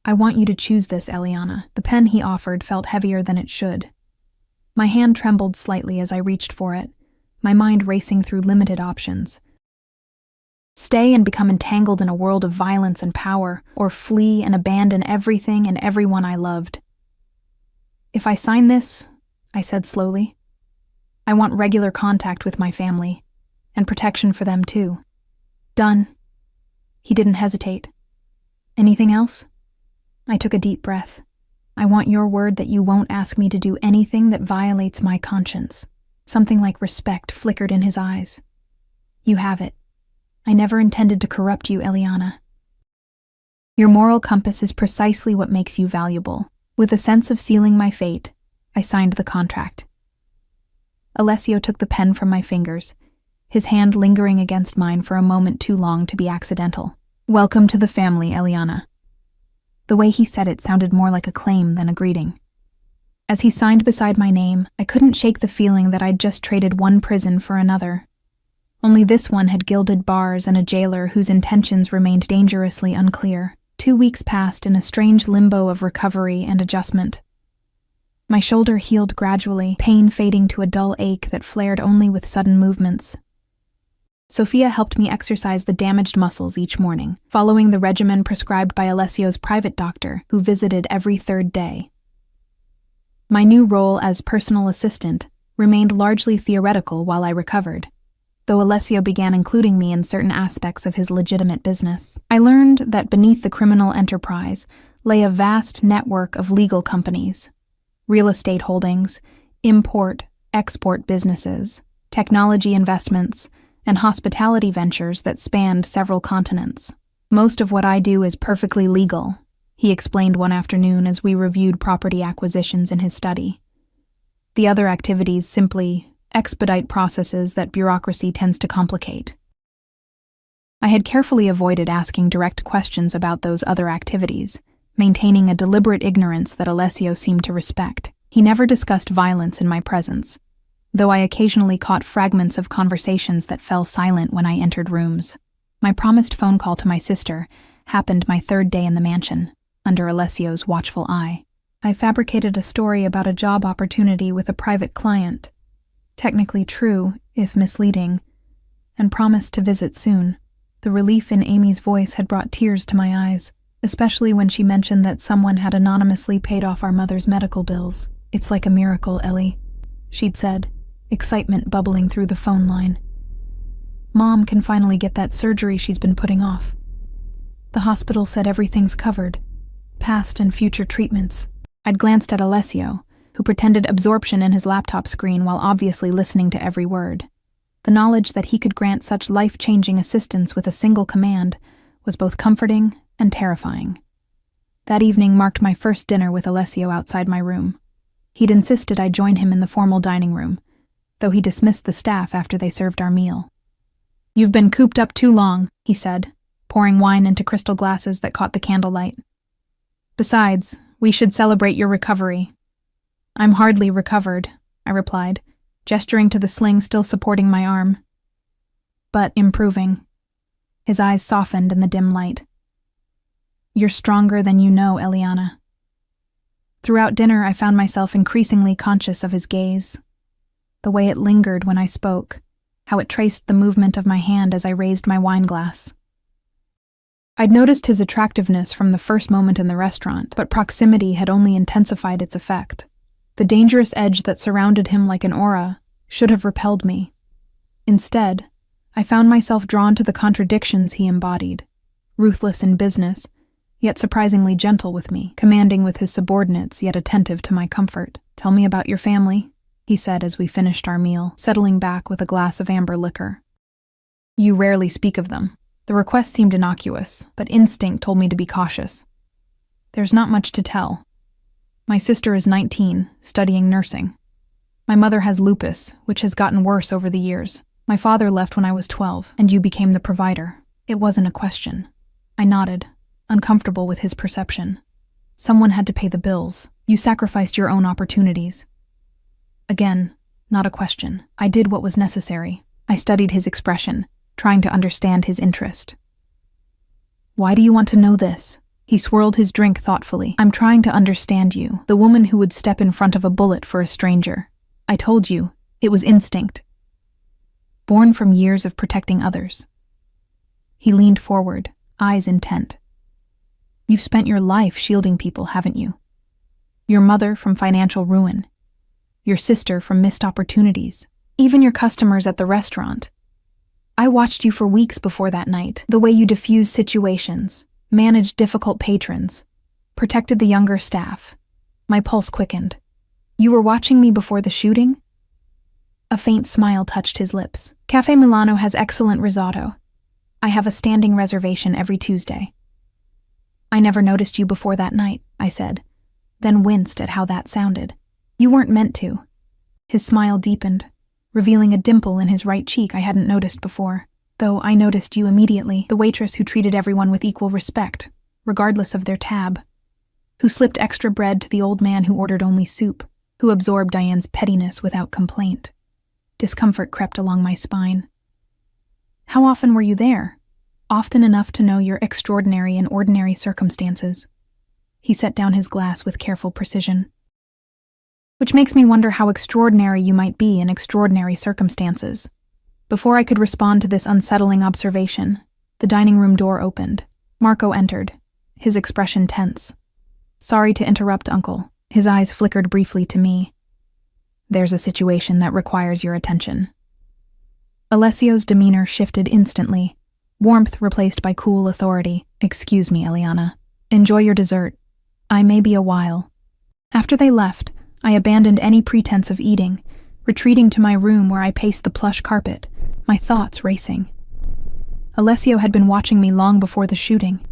I want you to choose this, Eliana. The pen he offered felt heavier than it should. My hand trembled slightly as I reached for it, my mind racing through limited options. Stay and become entangled in a world of violence and power, or flee and abandon everything and everyone I loved. If I sign this, I said slowly, I want regular contact with my family, and protection for them too. Done. He didn't hesitate. Anything else? I took a deep breath. I want your word that you won't ask me to do anything that violates my conscience. Something like respect flickered in his eyes. You have it. I never intended to corrupt you, Eliana. Your moral compass is precisely what makes you valuable. With a sense of sealing my fate, I signed the contract. Alessio took the pen from my fingers, his hand lingering against mine for a moment too long to be accidental. Welcome to the family, Eliana. The way he said it sounded more like a claim than a greeting. As he signed beside my name, I couldn't shake the feeling that I'd just traded one prison for another. Only this one had gilded bars and a jailer whose intentions remained dangerously unclear. 2 weeks passed in a strange limbo of recovery and adjustment. My shoulder healed gradually, pain fading to a dull ache that flared only with sudden movements. Sophia helped me exercise the damaged muscles each morning, following the regimen prescribed by Alessio's private doctor, who visited every 3rd day. My new role as personal assistant remained largely theoretical while I recovered, though Alessio began including me in certain aspects of his legitimate business. I learned that beneath the criminal enterprise lay a vast network of legal companies, real estate holdings, import-export businesses, technology investments, and hospitality ventures that spanned several continents. Most of what I do is perfectly legal, he explained one afternoon as we reviewed property acquisitions in his study. The other activities simply expedite processes that bureaucracy tends to complicate. I had carefully avoided asking direct questions about those other activities, maintaining a deliberate ignorance that Alessio seemed to respect. He never discussed violence in my presence, though I occasionally caught fragments of conversations that fell silent when I entered rooms. My promised phone call to my sister happened my 3rd day in the mansion, under Alessio's watchful eye. I fabricated a story about a job opportunity with a private client, technically true, if misleading, and promised to visit soon. The relief in Amy's voice had brought tears to my eyes, especially when she mentioned that someone had anonymously paid off our mother's medical bills. It's like a miracle, Ellie, she'd said, excitement bubbling through the phone line. Mom can finally get that surgery she's been putting off. The hospital said everything's covered, past and future treatments. I'd glanced at Alessio, who pretended absorption in his laptop screen while obviously listening to every word. The knowledge that he could grant such life-changing assistance with a single command was both comforting and terrifying. That evening marked my first dinner with Alessio outside my room. He'd insisted I join him in the formal dining room, though he dismissed the staff after they served our meal. You've been cooped up too long, he said, pouring wine into crystal glasses that caught the candlelight. Besides, we should celebrate your recovery. I'm hardly recovered, I replied, gesturing to the sling still supporting my arm. But improving. His eyes softened in the dim light. You're stronger than you know, Eliana. Throughout dinner, I found myself increasingly conscious of his gaze, the way it lingered when I spoke, how it traced the movement of my hand as I raised my wine glass. I'd noticed his attractiveness from the first moment in the restaurant, but proximity had only intensified its effect. The dangerous edge that surrounded him like an aura should have repelled me. Instead, I found myself drawn to the contradictions he embodied, ruthless in business, yet surprisingly gentle with me, commanding with his subordinates, yet attentive to my comfort. Tell me about your family, he said as we finished our meal, settling back with a glass of amber liquor. You rarely speak of them. The request seemed innocuous, but instinct told me to be cautious. There's not much to tell. My sister is 19, studying nursing. My mother has lupus, which has gotten worse over the years. My father left when I was 12, and you became the provider. It wasn't a question. I nodded, uncomfortable with his perception. Someone had to pay the bills. You sacrificed your own opportunities. Again, not a question. I did what was necessary. I studied his expression, trying to understand his interest. Why do you want to know this? He swirled his drink thoughtfully. I'm trying to understand you, the woman who would step in front of a bullet for a stranger. I told you, it was instinct. Born from years of protecting others. He leaned forward, eyes intent. You've spent your life shielding people, haven't you? Your mother from financial ruin. Your sister from missed opportunities. Even your customers at the restaurant. I watched you for weeks before that night, the way you diffused situations, managed difficult patrons, protected the younger staff. My pulse quickened. You were watching me before the shooting? A faint smile touched his lips. Cafe Milano has excellent risotto. I have a standing reservation every Tuesday. I never noticed you before that night, I said, then winced at how that sounded. You weren't meant to. His smile deepened, revealing a dimple in his right cheek I hadn't noticed before, though I noticed you immediately, the waitress who treated everyone with equal respect, regardless of their tab, who slipped extra bread to the old man who ordered only soup, who absorbed Diane's pettiness without complaint. Discomfort crept along my spine. How often were you there? Often enough to know your extraordinary and ordinary circumstances. He set down his glass with careful precision. Which makes me wonder how extraordinary you might be in extraordinary circumstances. Before I could respond to this unsettling observation, the dining room door opened. Marco entered, his expression tense. Sorry to interrupt, Uncle. His eyes flickered briefly to me. There's a situation that requires your attention. Alessio's demeanor shifted instantly, warmth replaced by cool authority. Excuse me, Eliana. Enjoy your dessert. I may be a while. After they left, I abandoned any pretense of eating, retreating to my room where I paced the plush carpet, my thoughts racing. Alessio had been watching me long before the shooting.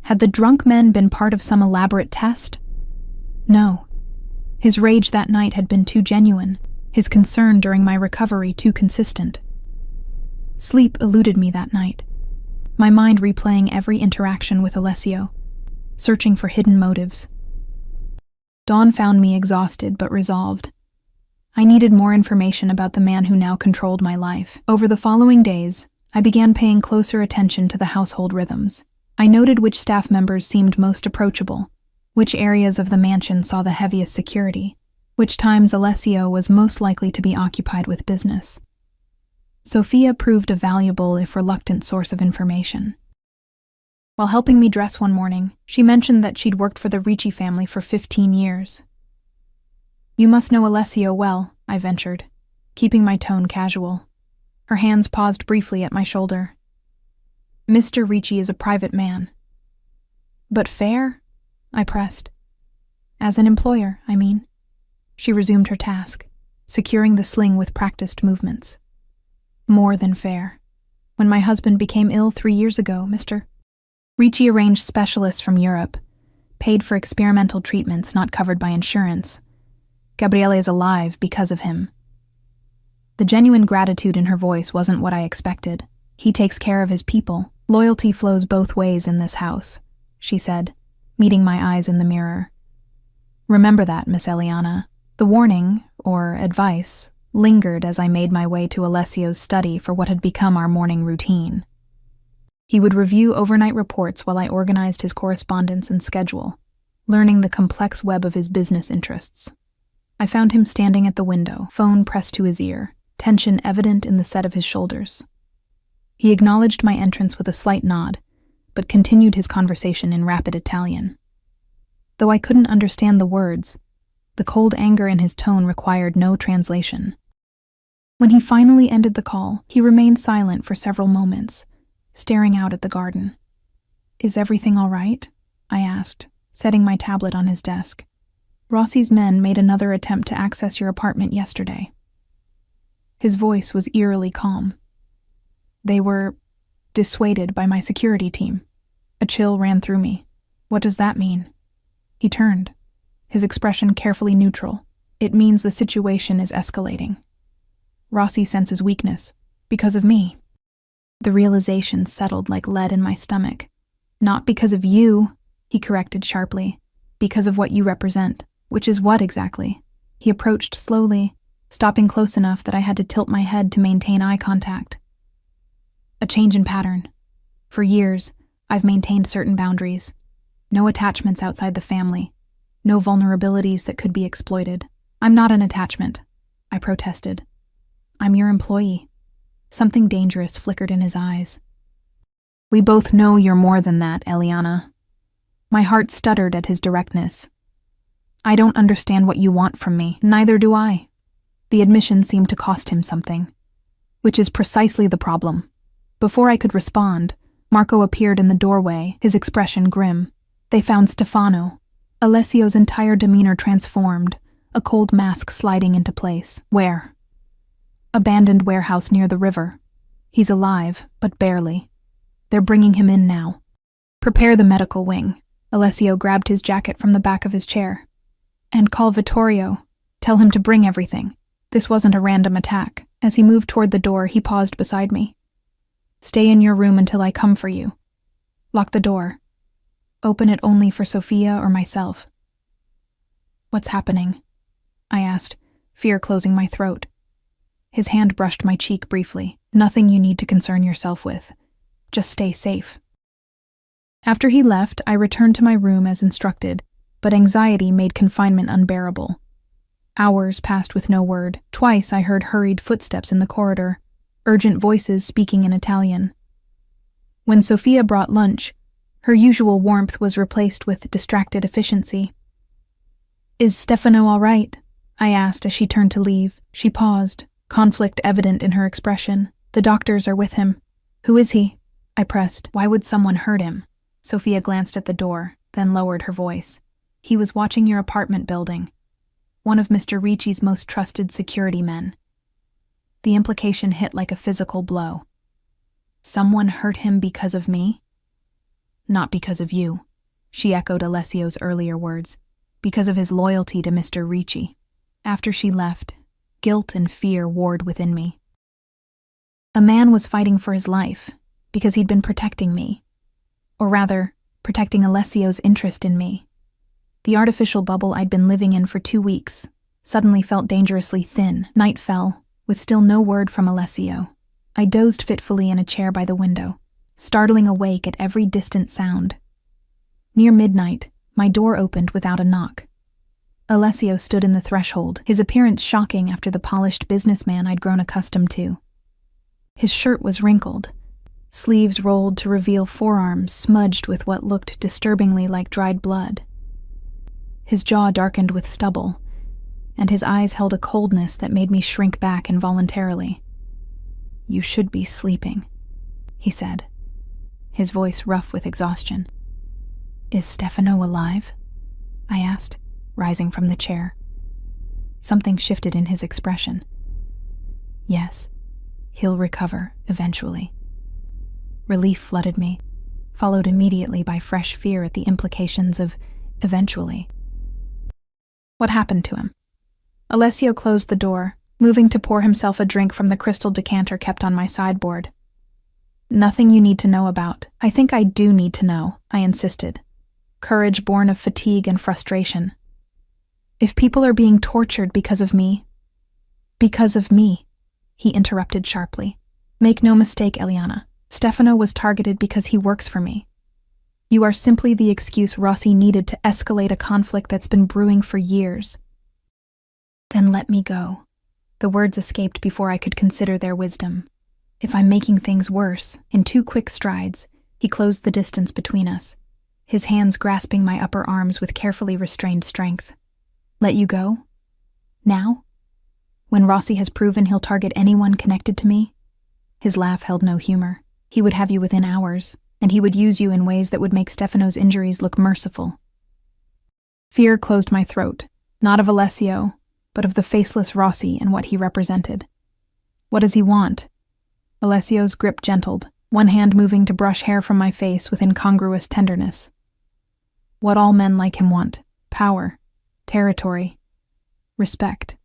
Had the drunk men been part of some elaborate test? No. His rage that night had been too genuine, his concern during my recovery too consistent. Sleep eluded me that night, my mind replaying every interaction with Alessio, searching for hidden motives. Dawn found me exhausted but resolved. I needed more information about the man who now controlled my life. Over the following days, I began paying closer attention to the household rhythms. I noted which staff members seemed most approachable, which areas of the mansion saw the heaviest security, which times Alessio was most likely to be occupied with business. Sophia proved a valuable, if reluctant, source of information. While helping me dress one morning, she mentioned that she'd worked for the Ricci family for 15 years. You must know Alessio well, I ventured, keeping my tone casual. Her hands paused briefly at my shoulder. Mr. Ricci is a private man. But fair? I pressed. As an employer, I mean. She resumed her task, securing the sling with practiced movements. More than fair. When my husband became ill 3 years ago, Mr. Ricci arranged specialists from Europe, paid for experimental treatments not covered by insurance. Gabriele is alive because of him. The genuine gratitude in her voice wasn't what I expected. He takes care of his people. Loyalty flows both ways in this house, she said, meeting my eyes in the mirror. Remember that, Miss Eliana. The warning, or advice, lingered as I made my way to Alessio's study for what had become our morning routine. He would review overnight reports while I organized his correspondence and schedule, learning the complex web of his business interests. I found him standing at the window, phone pressed to his ear, tension evident in the set of his shoulders. He acknowledged my entrance with a slight nod, but continued his conversation in rapid Italian. Though I couldn't understand the words, the cold anger in his tone required no translation. When he finally ended the call, he remained silent for several moments, staring out at the garden. Is everything all right? I asked, setting my tablet on his desk. Rossi's men made another attempt to access your apartment yesterday. His voice was eerily calm. They were dissuaded by my security team. A chill ran through me. What does that mean? He turned, his expression carefully neutral. It means the situation is escalating. Rossi senses weakness. Because of me. The realization settled like lead in my stomach. Not because of you, he corrected sharply. Because of what you represent. Which is what exactly? He approached slowly, stopping close enough that I had to tilt my head to maintain eye contact. A change in pattern. For years, I've maintained certain boundaries. No attachments outside the family. No vulnerabilities that could be exploited. I'm not an attachment, I protested. I'm your employee. Something dangerous flickered in his eyes. We both know you're more than that, Eliana. My heart stuttered at his directness. I don't understand what you want from me, neither do I. The admission seemed to cost him something. Which is precisely the problem. Before I could respond, Marco appeared in the doorway, his expression grim. They found Stefano. Alessio's entire demeanor transformed, a cold mask sliding into place. Where? Abandoned warehouse near the river. He's alive, but barely. They're bringing him in now. Prepare the medical wing. Alessio grabbed his jacket from the back of his chair. And call Vittorio. Tell him to bring everything. This wasn't a random attack. As he moved toward the door, he paused beside me. Stay in your room until I come for you. Lock the door. Open it only for Sophia or myself. What's happening? I asked, fear closing my throat. His hand brushed my cheek briefly. Nothing you need to concern yourself with. Just stay safe. After he left, I returned to my room as instructed, but anxiety made confinement unbearable. Hours passed with no word. Twice I heard hurried footsteps in the corridor, urgent voices speaking in Italian. When Sophia brought lunch, her usual warmth was replaced with distracted efficiency. Is Stefano all right? I asked as she turned to leave. She paused, conflict evident in her expression. The doctors are with him. Who is he? I pressed. Why would someone hurt him? Sophia glanced at the door, then lowered her voice. He was watching your apartment building. One of Mr. Ricci's most trusted security men. The implication hit like a physical blow. Someone hurt him because of me? Not because of you, she echoed Alessio's earlier words. Because of his loyalty to Mr. Ricci. After she left, guilt and fear warred within me. A man was fighting for his life because he'd been protecting me. Or rather, protecting Alessio's interest in me. The artificial bubble I'd been living in for 2 weeks suddenly felt dangerously thin. Night fell, with still no word from Alessio. I dozed fitfully in a chair by the window, startling awake at every distant sound. Near midnight, my door opened without a knock. Alessio stood in the threshold, his appearance shocking after the polished businessman I'd grown accustomed to. His shirt was wrinkled, sleeves rolled to reveal forearms smudged with what looked disturbingly like dried blood. His jaw darkened with stubble, and his eyes held a coldness that made me shrink back involuntarily. You should be sleeping, he said, his voice rough with exhaustion. Is Stefano alive? I asked, rising from the chair. Something shifted in his expression. Yes, he'll recover eventually. Relief flooded me, followed immediately by fresh fear at the implications of eventually. What happened to him? Alessio closed the door, moving to pour himself a drink from the crystal decanter kept on my sideboard. Nothing you need to know about. I think I do need to know, I insisted. Courage born of fatigue and frustration. If people are being tortured because of me, he interrupted sharply. Make no mistake, Eliana. Stefano was targeted because he works for me. You are simply the excuse Rossi needed to escalate a conflict that's been brewing for years. Then let me go. The words escaped before I could consider their wisdom. If I'm making things worse, in 2 quick strides, he closed the distance between us, his hands grasping my upper arms with carefully restrained strength. Let you go? Now? When Rossi has proven he'll target anyone connected to me? His laugh held no humor. He would have you within hours, and he would use you in ways that would make Stefano's injuries look merciful. Fear closed my throat, not of Alessio, but of the faceless Rossi and what he represented. What does he want? Alessio's grip gentled, one hand moving to brush hair from my face with incongruous tenderness. What all men like him want: power, territory, respect.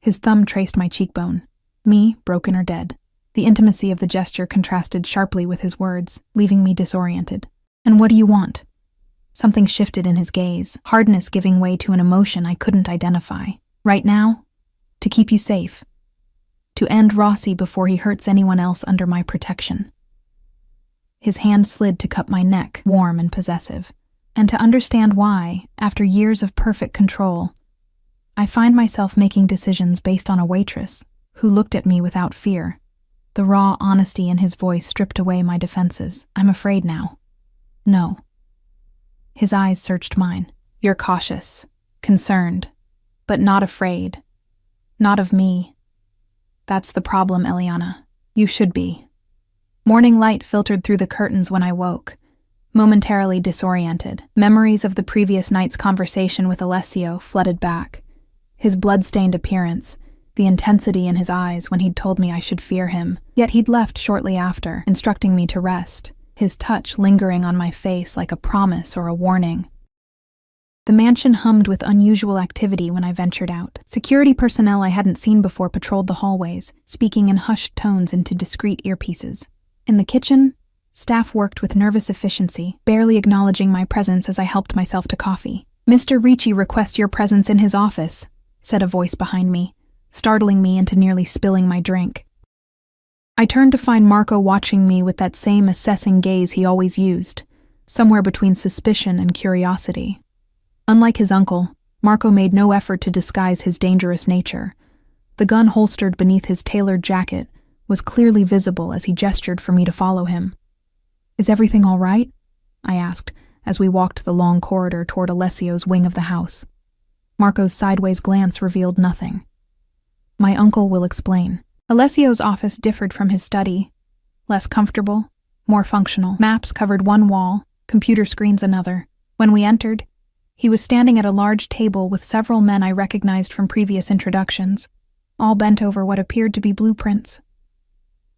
His thumb traced my cheekbone. Me, broken or dead. The intimacy of the gesture contrasted sharply with his words, leaving me disoriented. And what do you want? Something shifted in his gaze, hardness giving way to an emotion I couldn't identify. Right now? To keep you safe. To end Rossi before he hurts anyone else under my protection. His hand slid to cup my neck, warm and possessive. And to understand why, after years of perfect control, I find myself making decisions based on a waitress who looked at me without fear. The raw honesty in his voice stripped away my defenses. I'm afraid now. No. His eyes searched mine. You're cautious, concerned, but not afraid. Not of me. That's the problem, Eliana. You should be. Morning light filtered through the curtains when I woke, momentarily disoriented. Memories of the previous night's conversation with Alessio flooded back. His blood-stained appearance, the intensity in his eyes when he'd told me I should fear him. Yet he'd left shortly after, instructing me to rest, his touch lingering on my face like a promise or a warning. The mansion hummed with unusual activity when I ventured out. Security personnel I hadn't seen before patrolled the hallways, speaking in hushed tones into discreet earpieces. In the kitchen, staff worked with nervous efficiency, barely acknowledging my presence as I helped myself to coffee. "Mr. Ricci requests your presence in his office," said a voice behind me, startling me into nearly spilling my drink. I turned to find Marco watching me with that same assessing gaze he always used, somewhere between suspicion and curiosity. Unlike his uncle, Marco made no effort to disguise his dangerous nature. The gun holstered beneath his tailored jacket was clearly visible as he gestured for me to follow him. "Is everything all right?" I asked as we walked the long corridor toward Alessio's wing of the house. Marco's sideways glance revealed nothing. "My uncle will explain." Alessio's office differed from his study. Less comfortable, more functional. Maps covered one wall, computer screens another. When we entered, he was standing at a large table with several men I recognized from previous introductions, all bent over what appeared to be blueprints.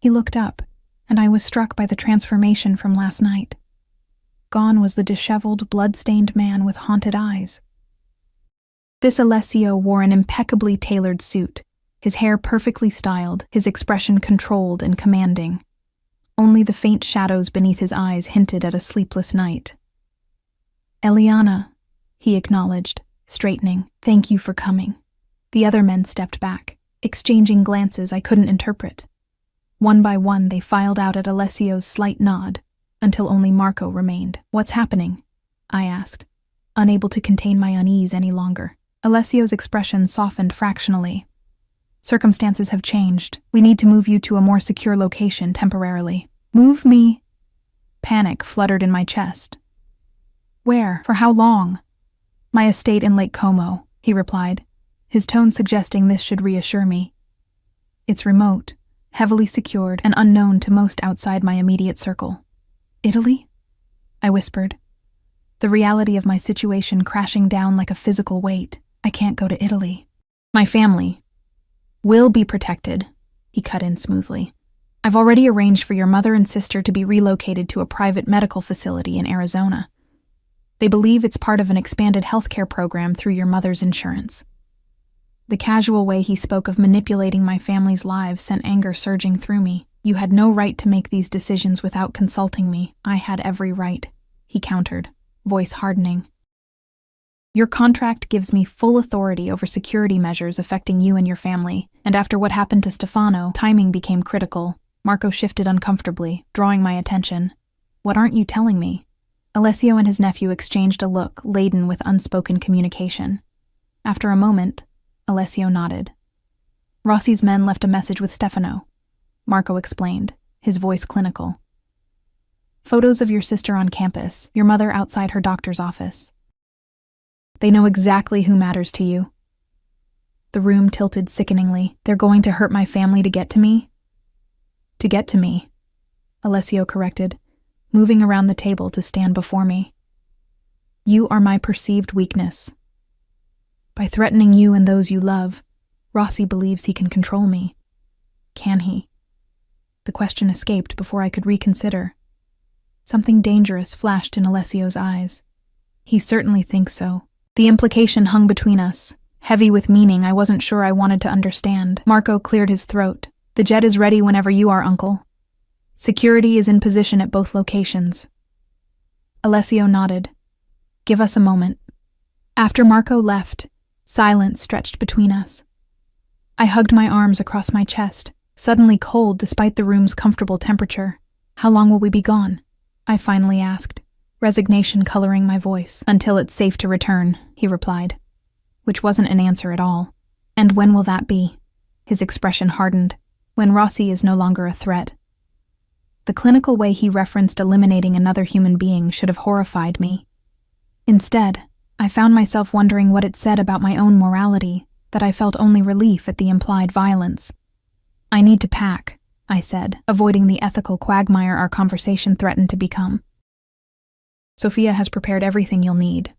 He looked up, and I was struck by the transformation from last night. Gone was the disheveled, blood-stained man with haunted eyes. This Alessio wore an impeccably tailored suit, his hair perfectly styled, his expression controlled and commanding. Only the faint shadows beneath his eyes hinted at a sleepless night. "Eliana," he acknowledged, straightening. "Thank you for coming." The other men stepped back, exchanging glances I couldn't interpret. One by one, they filed out at Alessio's slight nod, until only Marco remained. "What's happening?" I asked, unable to contain my unease any longer. Alessio's expression softened fractionally. "Circumstances have changed. We need to move you to a more secure location temporarily." "Move me?" Panic fluttered in my chest. "Where? For how long?" "My estate in Lake Como," he replied, his tone suggesting this should reassure me. "It's remote, heavily secured, and unknown to most outside my immediate circle." "Italy?" I whispered, the reality of my situation crashing down like a physical weight. "I can't go to Italy." "My family will be protected," he cut in smoothly. "I've already arranged for your mother and sister to be relocated to a private medical facility in Arizona. They believe it's part of an expanded healthcare program through your mother's insurance." The casual way he spoke of manipulating my family's lives sent anger surging through me. "You had no right to make these decisions without consulting me." "I had every right," he countered, voice hardening. "Your contract gives me full authority over security measures affecting you and your family, and after what happened to Stefano, timing became critical." Marco shifted uncomfortably, drawing my attention. "What aren't you telling me?" Alessio and his nephew exchanged a look laden with unspoken communication. After a moment, Alessio nodded. "Rossi's men left a message with Stefano," Marco explained, his voice clinical. "Photos of your sister on campus, your mother outside her doctor's office. They know exactly who matters to you." The room tilted sickeningly. "They're going to hurt my family to get to me?" "To get to me," Alessio corrected, moving around the table to stand before me. "You are my perceived weakness. By threatening you and those you love, Rossi believes he can control me. Can he?" The question escaped before I could reconsider. Something dangerous flashed in Alessio's eyes. He certainly thinks so. The implication hung between us, heavy with meaning I wasn't sure I wanted to understand. Marco cleared his throat. The jet is ready whenever you are, Uncle. Security is in position at both locations. Alessio nodded. Give us a moment. After Marco left, silence stretched between us. I hugged my arms across my chest, suddenly cold despite the room's comfortable temperature. How long will we be gone? I finally asked, resignation coloring my voice. Until it's safe to return, he replied, which wasn't an answer at all. And when will that be? His expression hardened. When Rossi is no longer a threat. The clinical way he referenced eliminating another human being should have horrified me. Instead, I found myself wondering what it said about my own morality, that I felt only relief at the implied violence. I need to pack, I said, avoiding the ethical quagmire our conversation threatened to become. Sophia has prepared everything you'll need.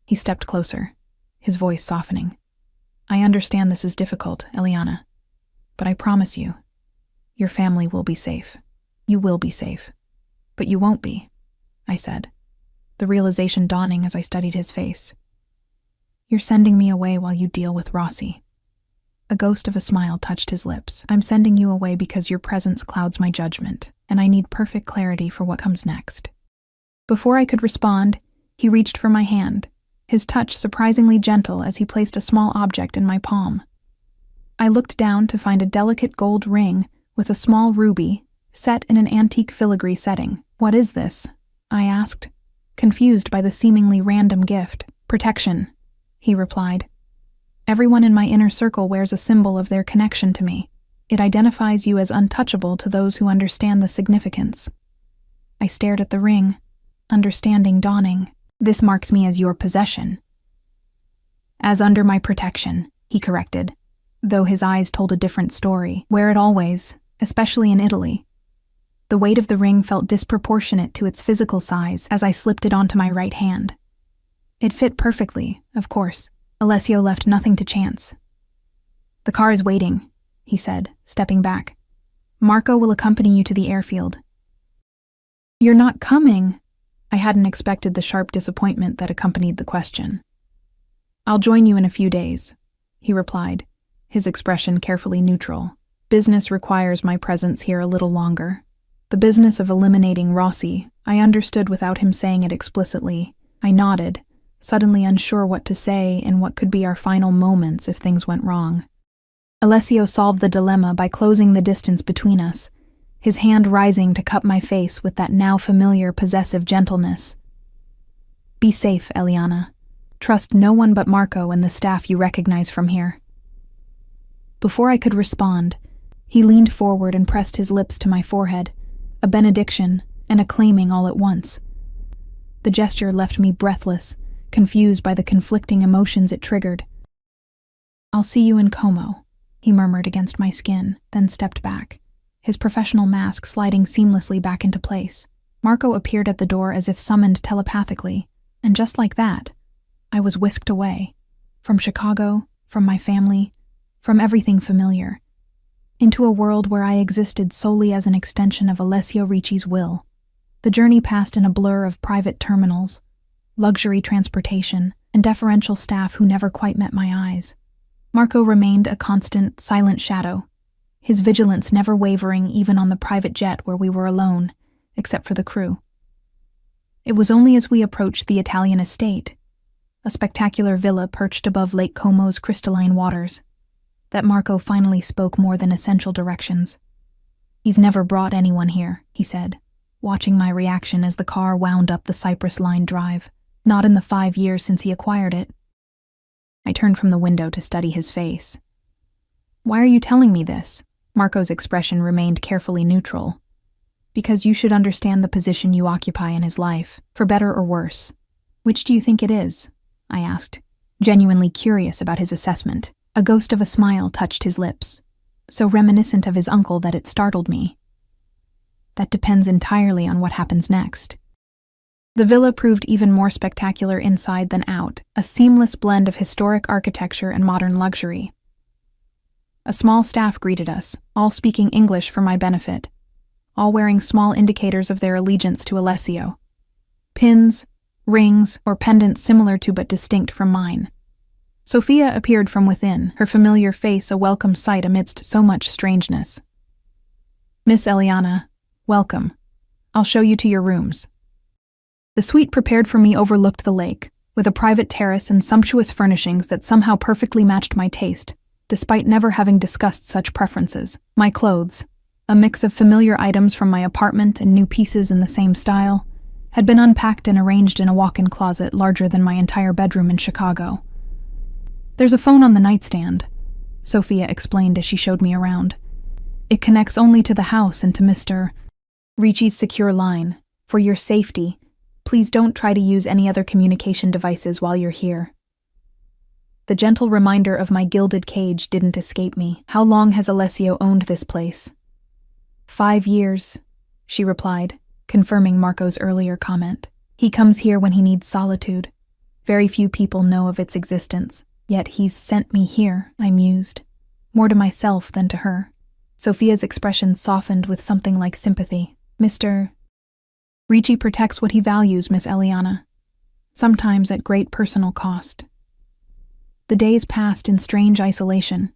He stepped closer, his voice softening. I understand this is difficult, Eliana, but I promise you, your family will be safe. You will be safe. But you won't be, I said, the realization dawning as I studied his face. You're sending me away while you deal with Rossi. A ghost of a smile touched his lips. I'm sending you away because your presence clouds my judgment, and I need perfect clarity for what comes next. Before I could respond, he reached for my hand, his touch surprisingly gentle as he placed a small object in my palm. I looked down to find a delicate gold ring with a small ruby set in an antique filigree setting. What is this? I asked, confused by the seemingly random gift. Protection, he replied. Everyone in my inner circle wears a symbol of their connection to me. It identifies you as untouchable to those who understand the significance. I stared at the ring, understanding dawning. This marks me as your possession. As under my protection, he corrected, though his eyes told a different story. Wear it always, especially in Italy. The weight of the ring felt disproportionate to its physical size as I slipped it onto my right hand. It fit perfectly, of course. Alessio left nothing to chance. The car is waiting, he said, stepping back. Marco will accompany you to the airfield. You're not coming. I hadn't expected the sharp disappointment that accompanied the question. I'll join you in a few days, he replied, his expression carefully neutral. Business requires my presence here a little longer. The business of eliminating Rossi, I understood without him saying it explicitly. I nodded, suddenly unsure what to say in what could be our final moments if things went wrong. Alessio solved the dilemma by closing the distance between us, his hand rising to cup my face with that now familiar possessive gentleness. Be safe, Eliana. Trust no one but Marco and the staff you recognize from here. Before I could respond, he leaned forward and pressed his lips to my forehead, a benediction and a claiming all at once. The gesture left me breathless, confused by the conflicting emotions it triggered. I'll see you in Como, he murmured against my skin, then stepped back, his professional mask sliding seamlessly back into place. Marco appeared at the door as if summoned telepathically, and just like that, I was whisked away. From Chicago, from my family, from everything familiar, into a world where I existed solely as an extension of Alessio Ricci's will. The journey passed in a blur of private terminals, luxury transportation, and deferential staff who never quite met my eyes. Marco remained a constant, silent shadow, his vigilance never wavering even on the private jet where we were alone, except for the crew. It was only as we approached the Italian estate, a spectacular villa perched above Lake Como's crystalline waters, that Marco finally spoke more than essential directions. He's never brought anyone here, he said, watching my reaction as the car wound up the cypress-lined drive, not in the 5 years since he acquired it. I turned from the window to study his face. Why are you telling me this? Marco's expression remained carefully neutral. Because you should understand the position you occupy in his life, for better or worse. Which do you think it is? I asked, genuinely curious about his assessment. A ghost of a smile touched his lips, so reminiscent of his uncle that it startled me. That depends entirely on what happens next. The villa proved even more spectacular inside than out, a seamless blend of historic architecture and modern luxury. A small staff greeted us, all speaking English for my benefit, all wearing small indicators of their allegiance to Alessio. Pins, rings, or pendants similar to but distinct from mine. Sophia appeared from within, her familiar face a welcome sight amidst so much strangeness. "Miss Eliana, welcome. I'll show you to your rooms." The suite prepared for me overlooked the lake, with a private terrace and sumptuous furnishings that somehow perfectly matched my taste, despite never having discussed such preferences. My clothes, a mix of familiar items from my apartment and new pieces in the same style, had been unpacked and arranged in a walk-in closet larger than my entire bedroom in Chicago. "There's a phone on the nightstand," Sophia explained as she showed me around. "It connects only to the house and to Mr. Ricci's secure line. For your safety, please don't try to use any other communication devices while you're here." The gentle reminder of my gilded cage didn't escape me. "How long has Alessio owned this place?" 5 years, she replied, confirming Marco's earlier comment. "He comes here when he needs solitude. Very few people know of its existence. Yet he's sent me here," I mused, more to myself than to her. Sophia's expression softened with something like sympathy. "Mr. Ricci protects what he values, Miss Eliana, sometimes at great personal cost." The days passed in strange isolation.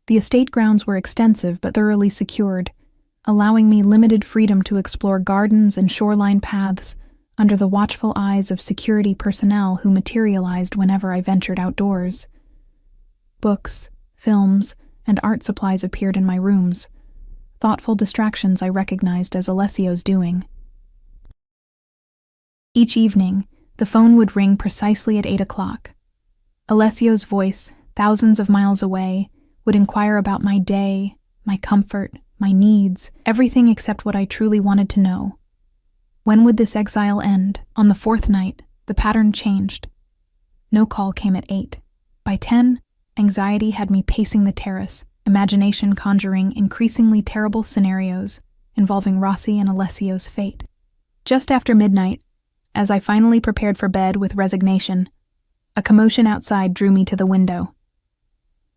The estate grounds were extensive but thoroughly secured, allowing me limited freedom to explore gardens and shoreline paths under the watchful eyes of security personnel who materialized whenever I ventured outdoors. Books, films, and art supplies appeared in my rooms, thoughtful distractions I recognized as Alessio's doing. Each evening, the phone would ring precisely at 8 o'clock. Alessio's voice, thousands of miles away, would inquire about my day, my comfort, my needs, everything except what I truly wanted to know. When would this exile end? On the 4th night, the pattern changed. No call came at 8. By 10, anxiety had me pacing the terrace, imagination conjuring increasingly terrible scenarios involving Rossi and Alessio's fate. Just after midnight, as I finally prepared for bed with resignation, a commotion outside drew me to the window.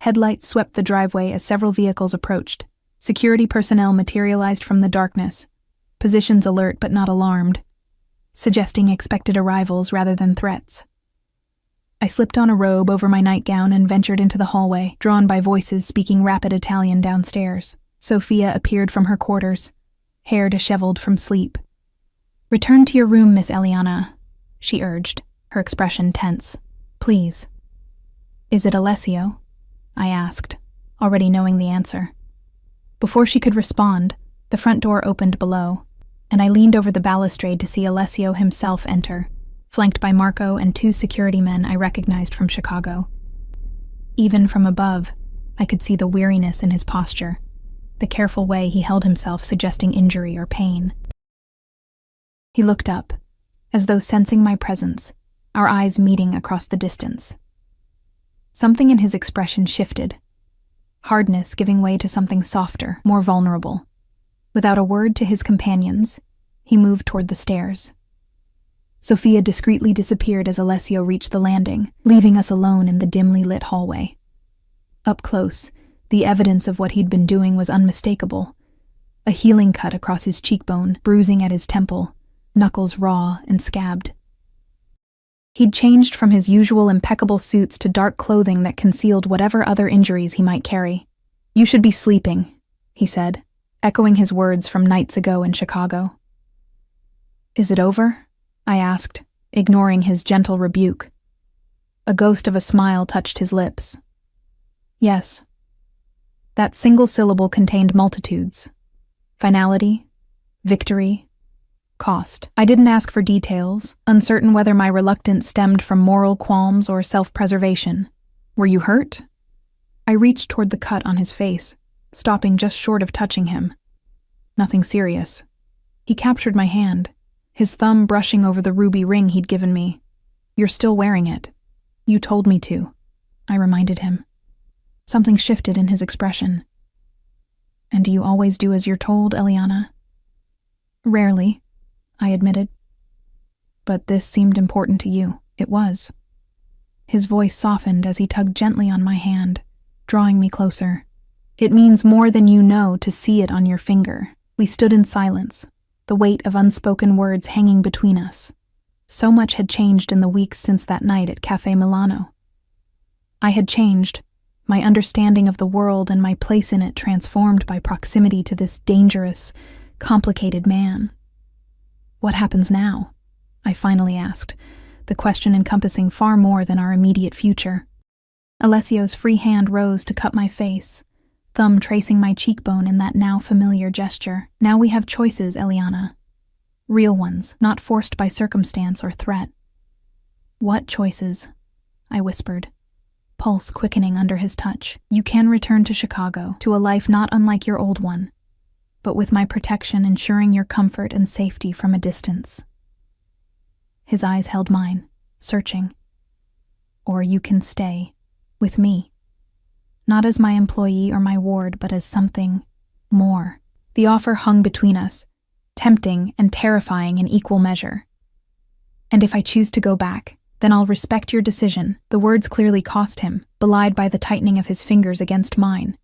Headlights swept the driveway as several vehicles approached. Security personnel materialized from the darkness, positions alert but not alarmed, suggesting expected arrivals rather than threats. I slipped on a robe over my nightgown and ventured into the hallway, drawn by voices speaking rapid Italian downstairs. Sophia appeared from her quarters, hair disheveled from sleep. "Return to your room, Miss Eliana," she urged, her expression tense. "Please." "Is it Alessio?" I asked, already knowing the answer. Before she could respond, the front door opened below, and I leaned over the balustrade to see Alessio himself enter, flanked by Marco and 2 security men I recognized from Chicago. Even from above, I could see the weariness in his posture, the careful way he held himself suggesting injury or pain. He looked up, as though sensing my presence, our eyes meeting across the distance. Something in his expression shifted, hardness giving way to something softer, more vulnerable. Without a word to his companions, he moved toward the stairs. Sophia discreetly disappeared as Alessio reached the landing, leaving us alone in the dimly lit hallway. Up close, the evidence of what he'd been doing was unmistakable. A healing cut across his cheekbone, bruising at his temple, knuckles raw and scabbed. He'd changed from his usual impeccable suits to dark clothing that concealed whatever other injuries he might carry. "You should be sleeping," he said, echoing his words from nights ago in Chicago. "Is it over?" I asked, ignoring his gentle rebuke. A ghost of a smile touched his lips. "Yes." That single syllable contained multitudes. Finality, victory, cost. I didn't ask for details, uncertain whether my reluctance stemmed from moral qualms or self-preservation. "Were you hurt?" I reached toward the cut on his face, stopping just short of touching him. "Nothing serious." He captured my hand, his thumb brushing over the ruby ring he'd given me. "You're still wearing it. You told me to," I reminded him. Something shifted in his expression. "And do you always do as you're told, Eliana?" "Rarely," I admitted. "But this seemed important to you." It was. His voice softened as he tugged gently on my hand, drawing me closer. It means more than you know to see it on your finger. We stood in silence, the weight of unspoken words hanging between us. So much had changed in the weeks since that night at Cafe Milano. I had changed, my understanding of the world and my place in it transformed by proximity to this dangerous, complicated man. What happens now? I finally asked, the question encompassing far more than our immediate future. Alessio's free hand rose to cut my face, thumb tracing my cheekbone in that now familiar gesture. Now we have choices, Eliana. Real ones, not forced by circumstance or threat. What choices? I whispered, pulse quickening under his touch. You can return to Chicago, to a life not unlike your old one, but with my protection ensuring your comfort and safety from a distance. His eyes held mine, searching. Or you can stay, with me. Not as my employee or my ward, but as something more. The offer hung between us, tempting and terrifying in equal measure. And if I choose to go back, then I'll respect your decision. The words clearly cost him, belied by the tightening of his fingers against mine.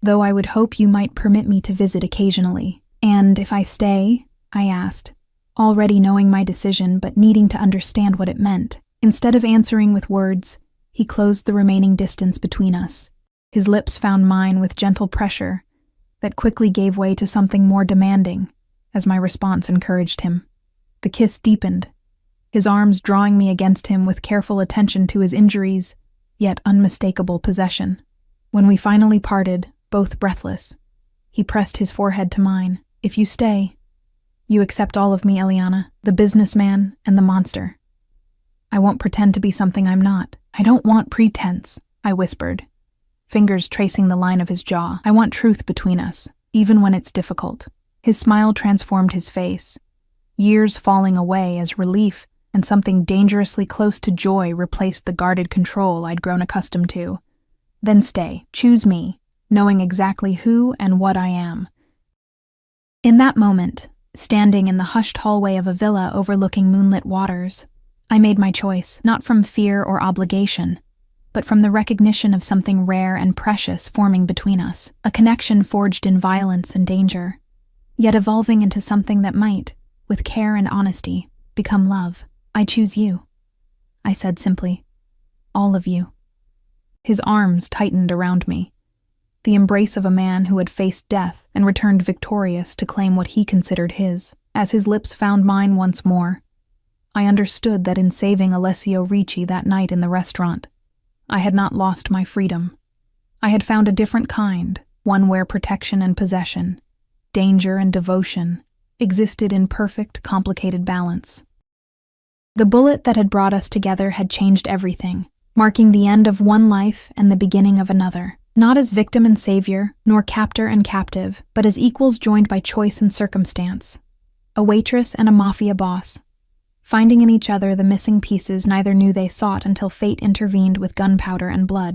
Though I would hope you might permit me to visit occasionally. And if I stay? I asked, already knowing my decision but needing to understand what it meant. Instead of answering with words, he closed the remaining distance between us. His lips found mine with gentle pressure that quickly gave way to something more demanding as my response encouraged him. The kiss deepened, his arms drawing me against him with careful attention to his injuries, yet unmistakable possession. When we finally parted, both breathless, he pressed his forehead to mine. If you stay, you accept all of me, Eliana, the businessman and the monster. I won't pretend to be something I'm not. I don't want pretense, I whispered, fingers tracing the line of his jaw. I want truth between us, even when it's difficult. His smile transformed his face, years falling away as relief and something dangerously close to joy replaced the guarded control I'd grown accustomed to. Then stay, choose me, knowing exactly who and what I am. In that moment, standing in the hushed hallway of a villa overlooking moonlit waters, I made my choice, not from fear or obligation, but from the recognition of something rare and precious forming between us, a connection forged in violence and danger, yet evolving into something that might, with care and honesty, become love. I choose you, I said simply. All of you. His arms tightened around me, the embrace of a man who had faced death and returned victorious to claim what he considered his. As his lips found mine once more, I understood that in saving Alessio Ricci that night in the restaurant, I had not lost my freedom. I had found a different kind, one where protection and possession, danger and devotion, existed in perfect, complicated balance. The bullet that had brought us together had changed everything, marking the end of one life and the beginning of another, not as victim and savior, nor captor and captive, but as equals joined by choice and circumstance. A waitress and a mafia boss, finding in each other the missing pieces neither knew they sought until fate intervened with gunpowder and blood.